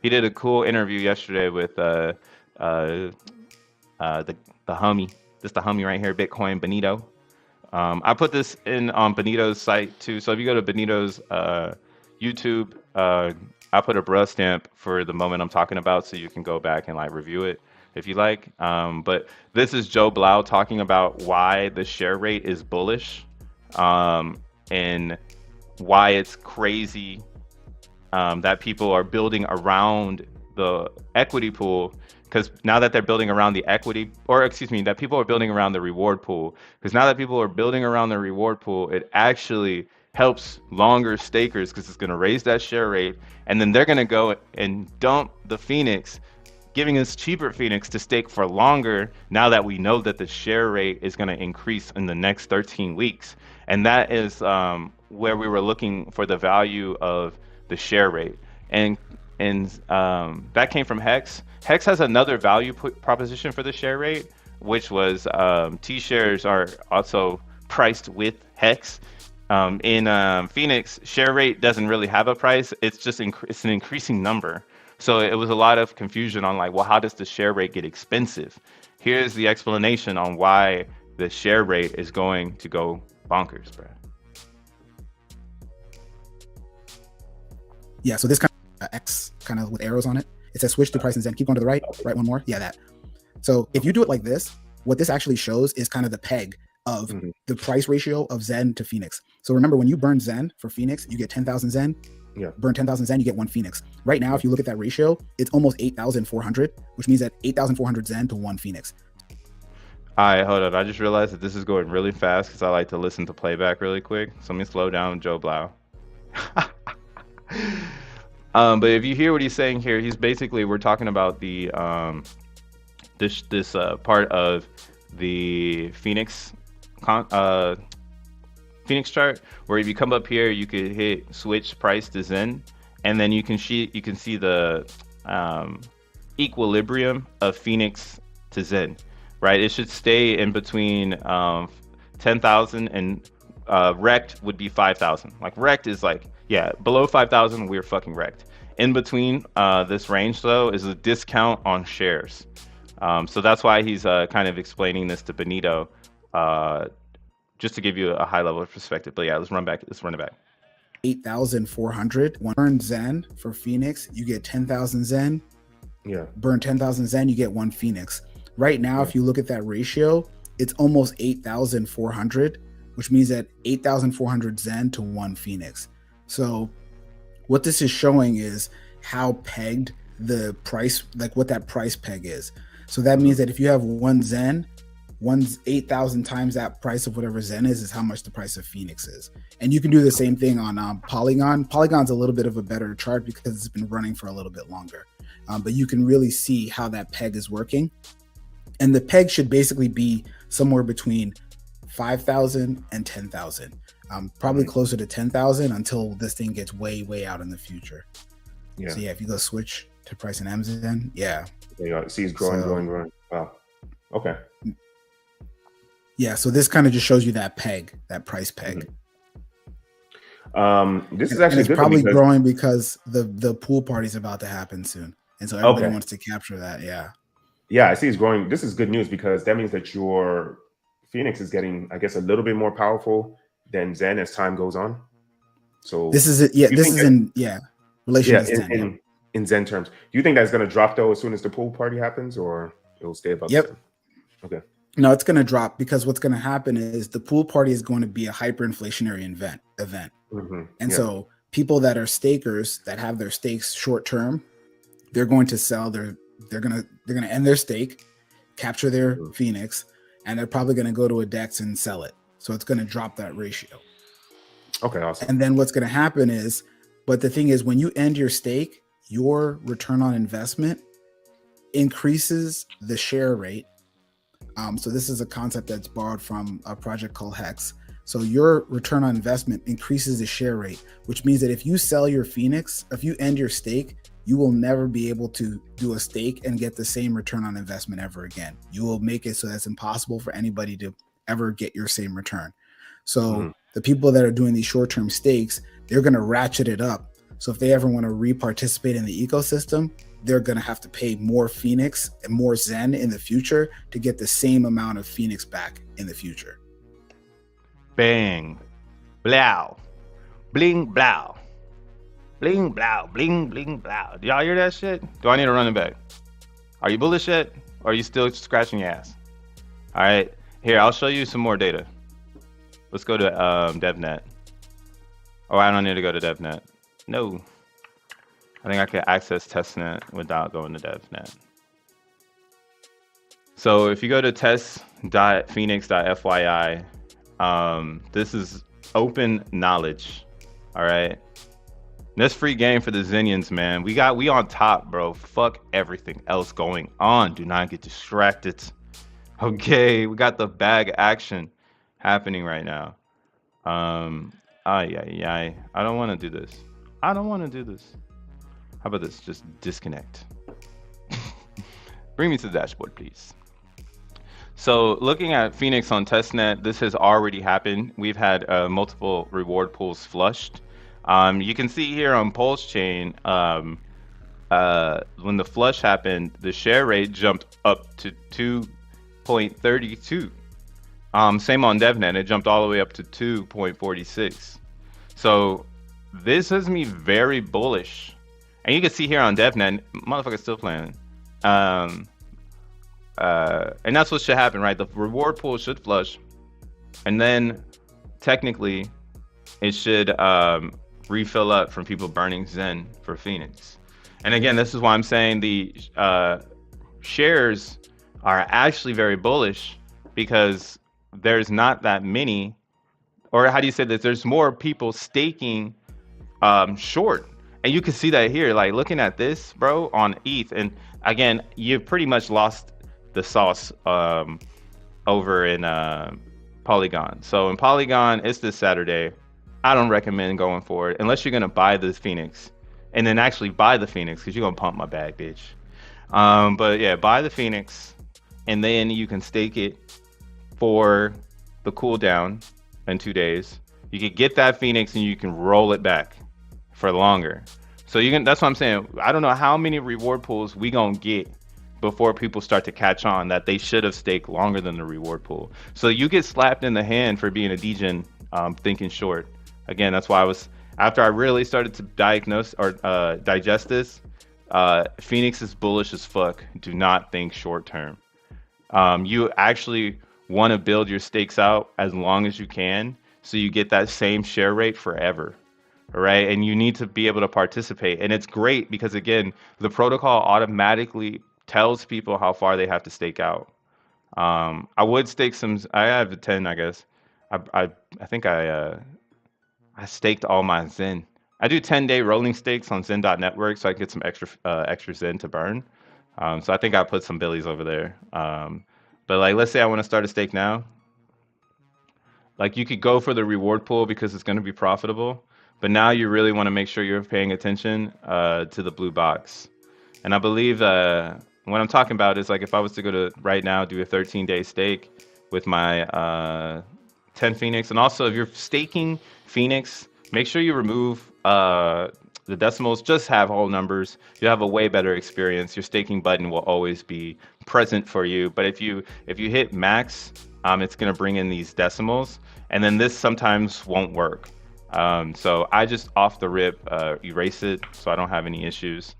He did a cool interview yesterday with the homie. This the homie right here, Bitcoin Benito. I put this in on Benito's site too. So if you go to Benito's YouTube, I put a bruh stamp for the moment I'm talking about, so you can go back and like review it if you like. But this is Joe Blau talking about why the share rate is bullish, and why it's crazy that people are building around the equity pool. Because now that they're building around the equity, or excuse me, that people are building around the reward pool. Because now that people are building around the reward pool, it actually helps longer stakers because it's going to raise that share rate. And then they're going to go and dump the Phoenix, giving us cheaper Phoenix to stake for longer now that we know that the share rate is going to increase in the next 13 weeks. And that is where we were looking for the value of the share rate. And that came from Hex. Hex has another value proposition for the share rate, which was T shares are also priced with Hex. In Phoenix, share rate doesn't really have a price. It's just it's an increasing number. So it was a lot of confusion on like, well, how does the share rate get expensive? Here's the explanation on why the share rate is going to go bonkers, bro. Yeah, so this kind of X kind of with arrows on it. It says switch to price and Zen. Keep going to the right. Right, one more. Yeah, that. So if you do it like this, what this actually shows is kind of the peg of the price ratio of Zen to Phoenix. So remember, when you burn Zen for Phoenix, you get 10,000 Zen. Yeah. Burn 10,000 Zen, you get 1 Phoenix. Right now, if you look at that ratio, it's almost 8,400, which means that 8,400 Zen to 1 Phoenix. All right, hold on. I just realized that this is going really fast because I like to listen to playback really quick. So let me slow down Joe Blau. But if you hear what he's saying here, he's basically, we're talking about the this part of the Phoenix Phoenix chart, where if you come up here, you could hit switch price to Zen, and then you can see the equilibrium of Phoenix to Zen, right? It should stay in between 10,000, and wrecked would be 5,000. Like wrecked is like, yeah, below 5,000 we're fucking wrecked. In between this range though is a discount on shares. So that's why he's kind of explaining this to Benito, just to give you a high level of perspective. But yeah, let's run back. Let's run it back. 8,400. Burn Zen for Phoenix, you get 10,000 Zen. Yeah. Burn 10,000 Zen, you get 1 Phoenix. Right now, Yeah. if you look at that ratio, it's almost 8,400, which means that 8,400 Zen to 1 Phoenix. So what this is showing is how pegged the price, like what that price peg is. So that means that if you have 1 Zen, 8,000 times that price of whatever Zen is how much the price of Phoenix is. And you can do the same thing on Polygon. Polygon's a little bit of a better chart because it's been running for a little bit longer. But you can really see how that peg is working. And the peg should basically be somewhere between 5,000 and 10,000. Probably closer to 10,000 until this thing gets way, way out in the future. Yeah. So yeah, if you go switch to price and MZN, yeah. There you go. See, it's growing. Wow. Okay. Yeah, so this kind of just shows you that peg, that price peg. This is actually it's probably growing because the pool party is about to happen soon, and so everybody wants to capture that. Yeah, I see it's growing. This is good news because that means that your Phoenix is getting, I guess, a little bit more powerful than Zen as time goes on. So this is it. Yeah, this is in relation to Zen. In Zen terms, do you think that's going to drop though as soon as the pool party happens, or it'll stay above? Yep. Okay. No, it's going to drop because what's going to happen is the pool party is going to be a hyperinflationary event. And so people that are stakers that have their stakes short term, they're going to sell they're going to end their stake, capture their Phoenix, and they're probably going to go to a DEX and sell it. So it's going to drop that ratio. Okay, awesome. And then what's going to happen is, but the thing is, when you end your stake, your return on investment increases the share rate. So this is a concept that's borrowed from a project called Hex. So your return on investment increases the share rate, which means that if you sell your Phoenix, if you end your stake, you will never be able to do a stake and get the same return on investment ever again. You will make it so that's impossible for anybody to ever get your same return. So the people that are doing these short-term stakes, they're going to ratchet it up. So if they ever want to re-participate in the ecosystem, they're going to have to pay more Phoenix and more Zen in the future to get the same amount of Phoenix back in the future. Bang, blow, bling, blow, bling, blow, bling, bling, blow. Do y'all hear that shit? Do I need to run it back? Are you bullish yet? Or are you still scratching your ass? All right, here, I'll show you some more data. Let's go to DevNet. Oh, I don't need to go to DevNet. No. I think I can access testnet without going to DevNet. So if you go to test.phoenix.fyi, this is open knowledge. All right. That's free game for the Zenians, man. We on top, bro. Fuck everything else going on. Do not get distracted. Okay, we got the bag action happening right now. I don't want to do this. I don't want to do this. How about this? Just disconnect. Bring me to the dashboard, please. So looking at Phoenix on testnet, this has already happened. We've had multiple reward pools flushed. You can see here on Pulse Chain, when the flush happened, the share rate jumped up to 2.32. Same on DevNet, it jumped all the way up to 2.46. So this has me very bullish. And you can see here on DevNet, motherfucker's still playing. And that's what should happen, right? The reward pool should flush. And then technically it should refill up from people burning Zen for Phoenix. And again, this is why I'm saying the shares are actually very bullish, because there's not that many, or how do you say this? There's more people staking short. And you can see that here, like looking at this, bro, on ETH. And again, you've pretty much lost the sauce over in Polygon. So in Polygon, it's this Saturday. I don't recommend going for it unless you're going to buy the Phoenix, and then actually buy the Phoenix, because you're going to pump my bag, bitch. But yeah, buy the Phoenix, and then you can stake it for the cooldown in 2 days. You can get that Phoenix and you can roll it back for longer. So you can. That's what I'm saying. I don't know how many reward pools we gonna get before people start to catch on that they should have staked longer than the reward pool. So you get slapped in the hand for being a degen, thinking short. Again, that's why I was after I really started to diagnose or digest this. Phoenix is bullish as fuck. Do not think short term. You actually want to build your stakes out as long as you can so you get that same share rate forever. All right. And you need to be able to participate. And it's great because, again, the protocol automatically tells people how far they have to stake out. I would stake some, I have a 10, I guess. I think I staked all my Zen. I do 10-day rolling stakes on Zen.network so I can get some extra Zen to burn. So I think I put some billies over there. But like, let's say I want to start a stake now. Like, you could go for the reward pool because it's going to be profitable. But now you really want to make sure you're paying attention to the blue box. And I believe what I'm talking about is like if I was to go to right now do a 13-day stake with my 10 Phoenix. And also if you're staking Phoenix, make sure you remove the decimals. Just have whole numbers. You have a way better experience. Your staking button will always be present for you. But if you hit max, it's going to bring in these decimals. And then this sometimes won't work. So I just off the rip erase it so I don't have any issues.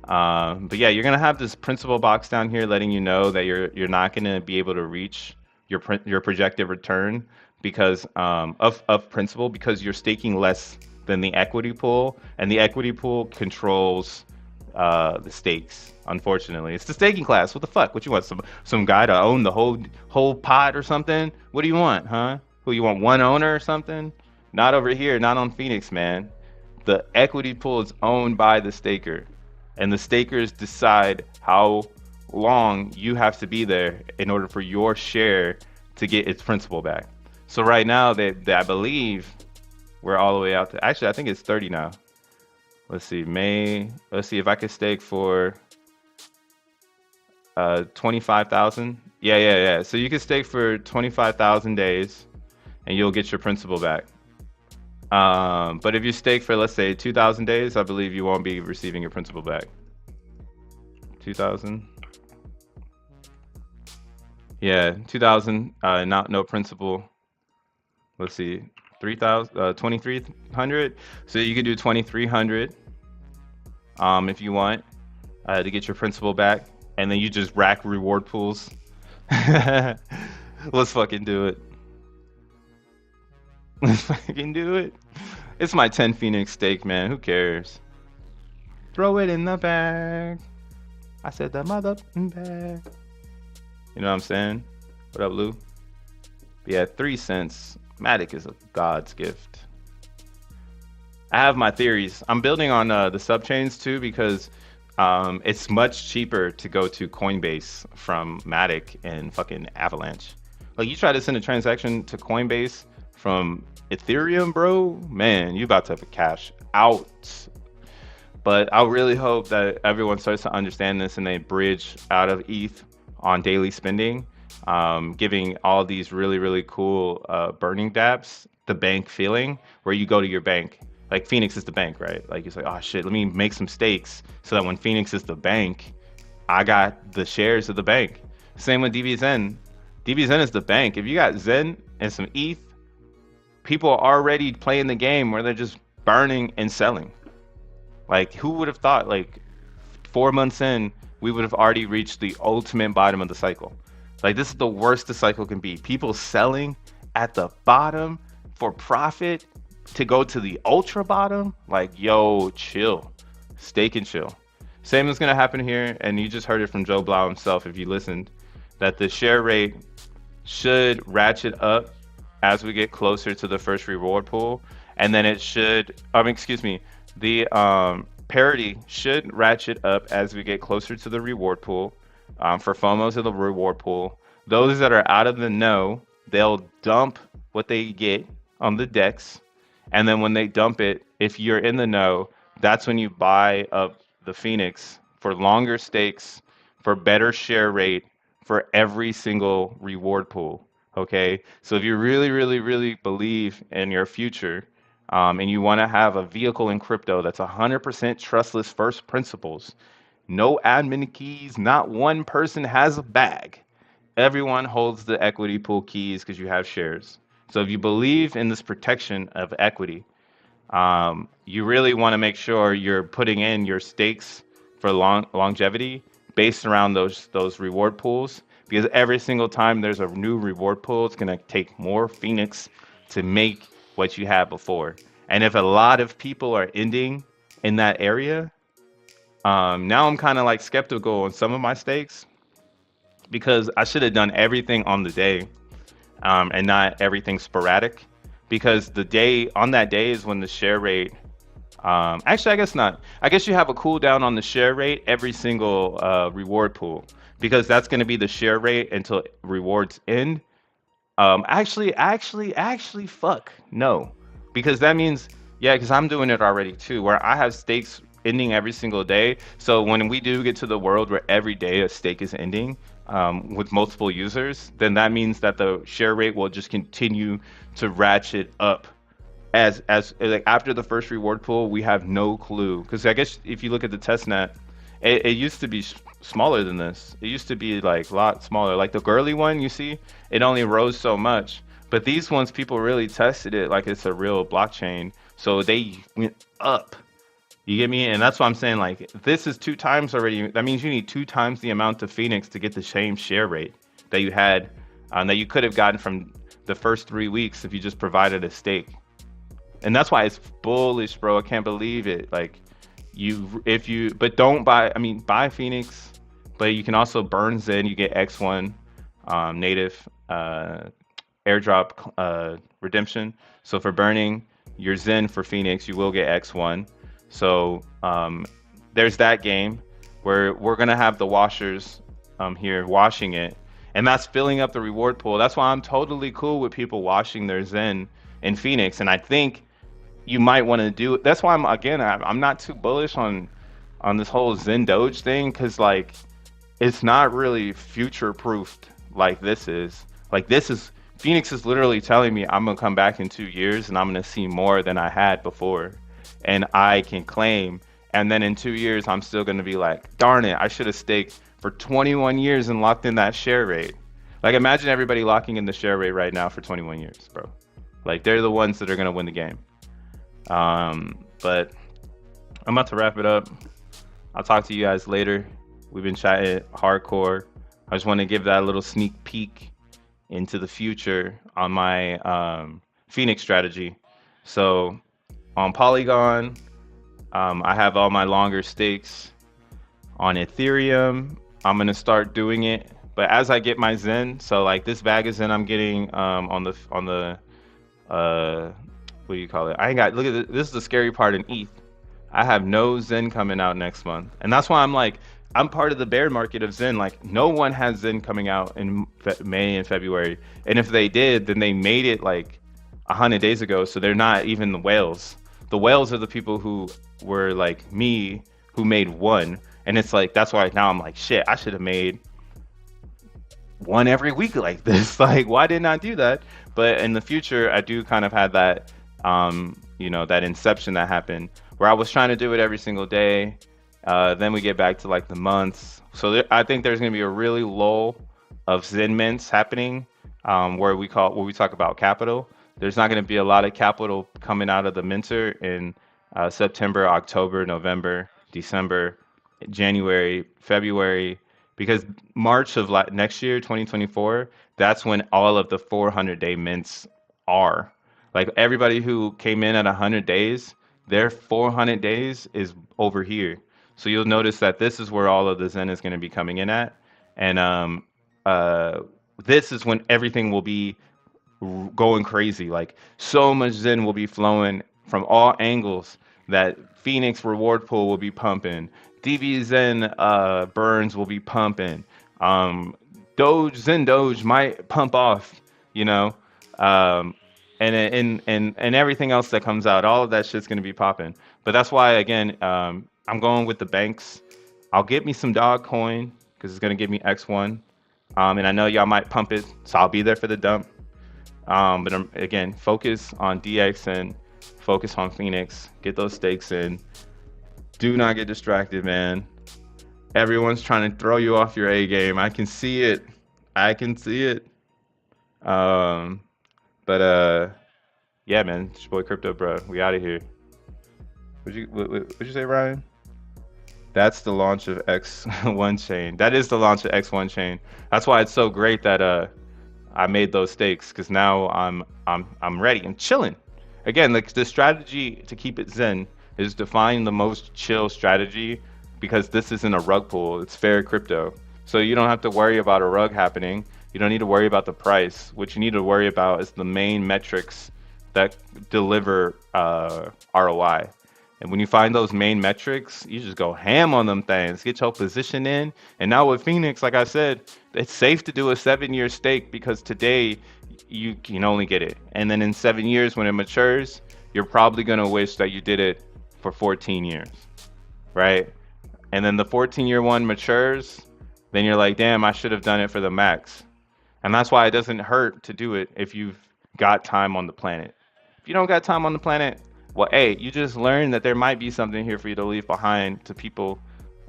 But yeah, you're gonna have this principal box down here letting you know that you're not gonna be able to reach your projected return because of principal because you're staking less than the equity pool, and the equity pool controls the stakes. Unfortunately, it's the staking class. What the fuck? What you want? Some guy to own the whole pot or something? What do you want, huh? Who you want? One owner or something? Not over here. Not on Phoenix, man. The equity pool is owned by the staker, and the stakers decide how long you have to be there in order for your share to get its principal back. So right now, I believe we're all the way out to. Actually, I think it's 30 now. Let's see, Let's see if I could stake for 25,000. Yeah. So you can stake for 25,000 days, and you'll get your principal back. But if you stake for, let's say, 2,000 days, I believe you won't be receiving your principal back. 2,000. Yeah, 2,000. No principal. Let's see, 3,000, 2,300. So you can do 2,300. If you want to get your principal back, and then you just rack reward pools. Let's fucking do it. Let's fucking do it. It's my 10 Phoenix stake, man. Who cares? Throw it in the bag. I said the mother bag. You know what I'm saying? What up, Lou? But yeah, 3 cents. Matic is a God's gift. I have my theories. I'm building on the subchains too because it's much cheaper to go to Coinbase from Matic and fucking Avalanche. Like, you try to send a transaction to Coinbase from Ethereum, bro, man, you about to have a cash out. But I really hope that everyone starts to understand this and they bridge out of ETH on daily spending, giving all these really, really cool burning dApps the bank feeling where you go to your bank. Like, Phoenix is the bank, right? Like, it's like, oh shit, let me make some stakes so that when Phoenix is the bank, I got the shares of the bank. Same with DBZen. DBZen is the bank. If you got Zen and some ETH, people are already playing the game where they're just burning and selling. Like, who would have thought, like, 4 months in, we would have already reached the ultimate bottom of the cycle? Like, this is the worst the cycle can be. People selling at the bottom for profit to go to the ultra bottom. Like, yo, chill. Stake and chill. Same is going to happen here, and you just heard it from Joe Blau himself if you listened, that the share rate should ratchet up as we get closer to the first reward pool, and then it should, the parity should ratchet up as we get closer to the reward pool. For FOMOs of the reward pool, those that are out of the know, they'll dump what they get on the DEX, and then when they dump it, if you're in the know, that's when you buy up the Phoenix for longer stakes, for better share rate, for every single reward pool. Okay, so if you really, really, really believe in your future, and you want to have a vehicle in crypto that's 100% trustless first principles, no admin keys, not one person has a bag. Everyone holds the equity pool keys because you have shares. So if you believe in this protection of equity, you really want to make sure you're putting in your stakes for longevity based around those reward pools, because every single time there's a new reward pool, it's going to take more Phoenix to make what you had before. And if a lot of people are ending in that area, now I'm kind of like skeptical on some of my stakes because I should have done everything on the day, and not everything sporadic, because the day on that day is when the share rate, actually, I guess not. I guess you have a cooldown on the share rate every single reward pool, because that's going to be the share rate until rewards end. Fuck no, because that means, yeah, because I'm doing it already too, where I have stakes ending every single day. So when we do get to the world where every day a stake is ending, with multiple users, then that means that the share rate will just continue to ratchet up as like after the first reward pool. We have no clue, because I guess if you look at the test net, it used to be smaller than this. It used to be like a lot smaller. Like the girly one, you see, it only rose so much. But these ones, people really tested it like it's a real blockchain, so they went up. You get me? And that's why I'm saying, like, this is 2 times already. That means you need 2 times the amount of Phoenix to get the same share rate that you had, that you could have gotten from the first 3 weeks if you just provided a stake. And that's why it's bullish, bro. I can't believe it. Like, but don't buy. I mean, buy Phoenix, but you can also burn Zen. You get X1 native airdrop redemption. So for burning your Zen for Phoenix, you will get X1. So there's that game where we're gonna have the washers here washing it, and that's filling up the reward pool. That's why I'm totally cool with people washing their Zen in Phoenix, and I think you might want to do it. That's why I'm not too bullish on this whole Zen Doge thing, because like it's not really future proofed like this is. Like this is Phoenix is literally telling me I'm gonna come back in 2 years and I'm gonna see more than I had before, and I can claim. And then in 2 years, I'm still gonna be like, darn it, I should have staked for 21 years and locked in that share rate. Like imagine everybody locking in the share rate right now for 21 years, bro. Like they're the ones that are gonna win the game. But I'm about to wrap it up. I'll talk to you guys later. We've been chatting hardcore. I just want to give that little sneak peek into the future on my Phoenix strategy. So on Polygon, I have all my longer stakes. On Ethereum, I'm gonna start doing it, but as I get my Zen, so like this bag of Zen I'm getting on the what do you call it? I ain't got, look at this is the scary part in ETH. I have no Zen coming out next month, and that's why I'm like, I'm part of the bear market of Zen. Like no one has Zen coming out in May and February, and if they did, then they made it like 100 days ago, so they're not even the whales. The whales are the people who were like me, who made one, and it's like that's why now I'm like, shit, I should have made one every week like this. Like why didn't I do that? But in the future, I do kind of have that that inception that happened where I was trying to do it every single day. Then we get back to like the months. So I think there's going to be a really lull of Zen mints happening, where we talk about capital. There's not going to be a lot of capital coming out of the minter in September, October, November, December, January, February, because March of next year, 2024, that's when all of the 400-day mints are. Like everybody who came in at 100 days, their 400 days is over here. So you'll notice that this is where all of the Zen is going to be coming in at. And this is when everything will be going crazy. Like so much Zen will be flowing from all angles that Phoenix reward pool will be pumping. DV Zen burns will be pumping. Zen Doge might pump off, you know. And everything else that comes out, all of that shit's gonna be popping. But that's why again, I'm going with the banks. I'll get me some dog coin because it's gonna give me X1. And I know y'all might pump it, so I'll be there for the dump. But again, focus on DX and focus on Phoenix. Get those stakes in. Do not get distracted, man. Everyone's trying to throw you off your A game. I can see it. I can see it. Um, but yeah, man. It's your boy Crypto, bro. We out of here. What'd you say, Ryan? That's the launch of X1 chain. That is the launch of X1 chain. That's why it's so great that I made those stakes, because now I'm ready. I'm chilling. Again, like the strategy to keep it zen is to find the most chill strategy, because this isn't a rug pull. It's fair crypto. So you don't have to worry about a rug happening. You don't need to worry about the price. What you need to worry about is the main metrics that deliver ROI. And when you find those main metrics, you just go ham on them things, get your position in. And now with Phoenix, like I said, it's safe to do a 7-year stake, because today you can only get it. And then in 7 years when it matures, you're probably going to wish that you did it for 14 years, right? And then the 14-year one matures, then you're like, damn, I should have done it for the max. And that's why it doesn't hurt to do it if you've got time on the planet. If you don't got time on the planet, well, hey, you just learn that there might be something here for you to leave behind to people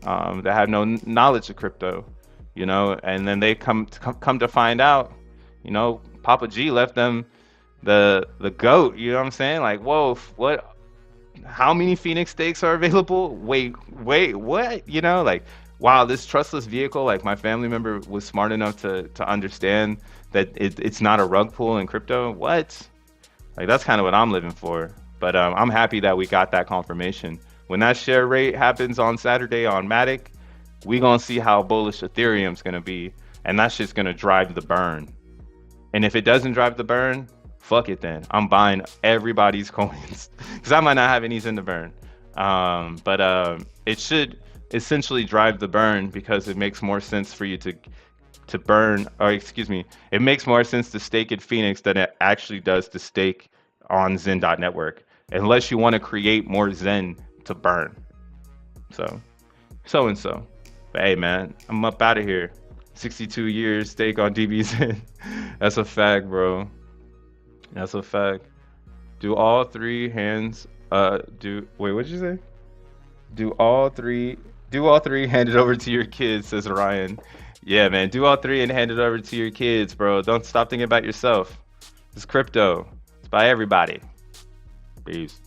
that have no knowledge of crypto, and then they come to find out, Papa G left them the goat. You know what I'm saying? Like, whoa, what? How many Phoenix stakes are available? Wait, what? Like, wow, this trustless vehicle. Like, my family member was smart enough to understand that it's not a rug pull in crypto. What? Like, that's kind of what I'm living for. But I'm happy that we got that confirmation. When that share rate happens on Saturday on Matic, we gonna see how bullish Ethereum's gonna be, and that shit's gonna drive the burn. And if it doesn't drive the burn, fuck it then. I'm buying everybody's coins, because I might not have any in the burn. But it should essentially drive the burn, because it makes more sense for you to burn, or excuse me, it makes more sense to stake in Phoenix than it actually does to stake on Zen.network, unless you want to create more Zen to burn. So and so. But hey, man, I'm up out of here. 62 years stake on DBZ. That's a fact, bro. That's a fact. Do all three hands wait, what'd you say? Do all three hand it over to your kids, says Ryan. Yeah, man, do all three and hand it over to your kids, bro. Don't stop thinking about yourself. It's crypto. It's by everybody. Peace.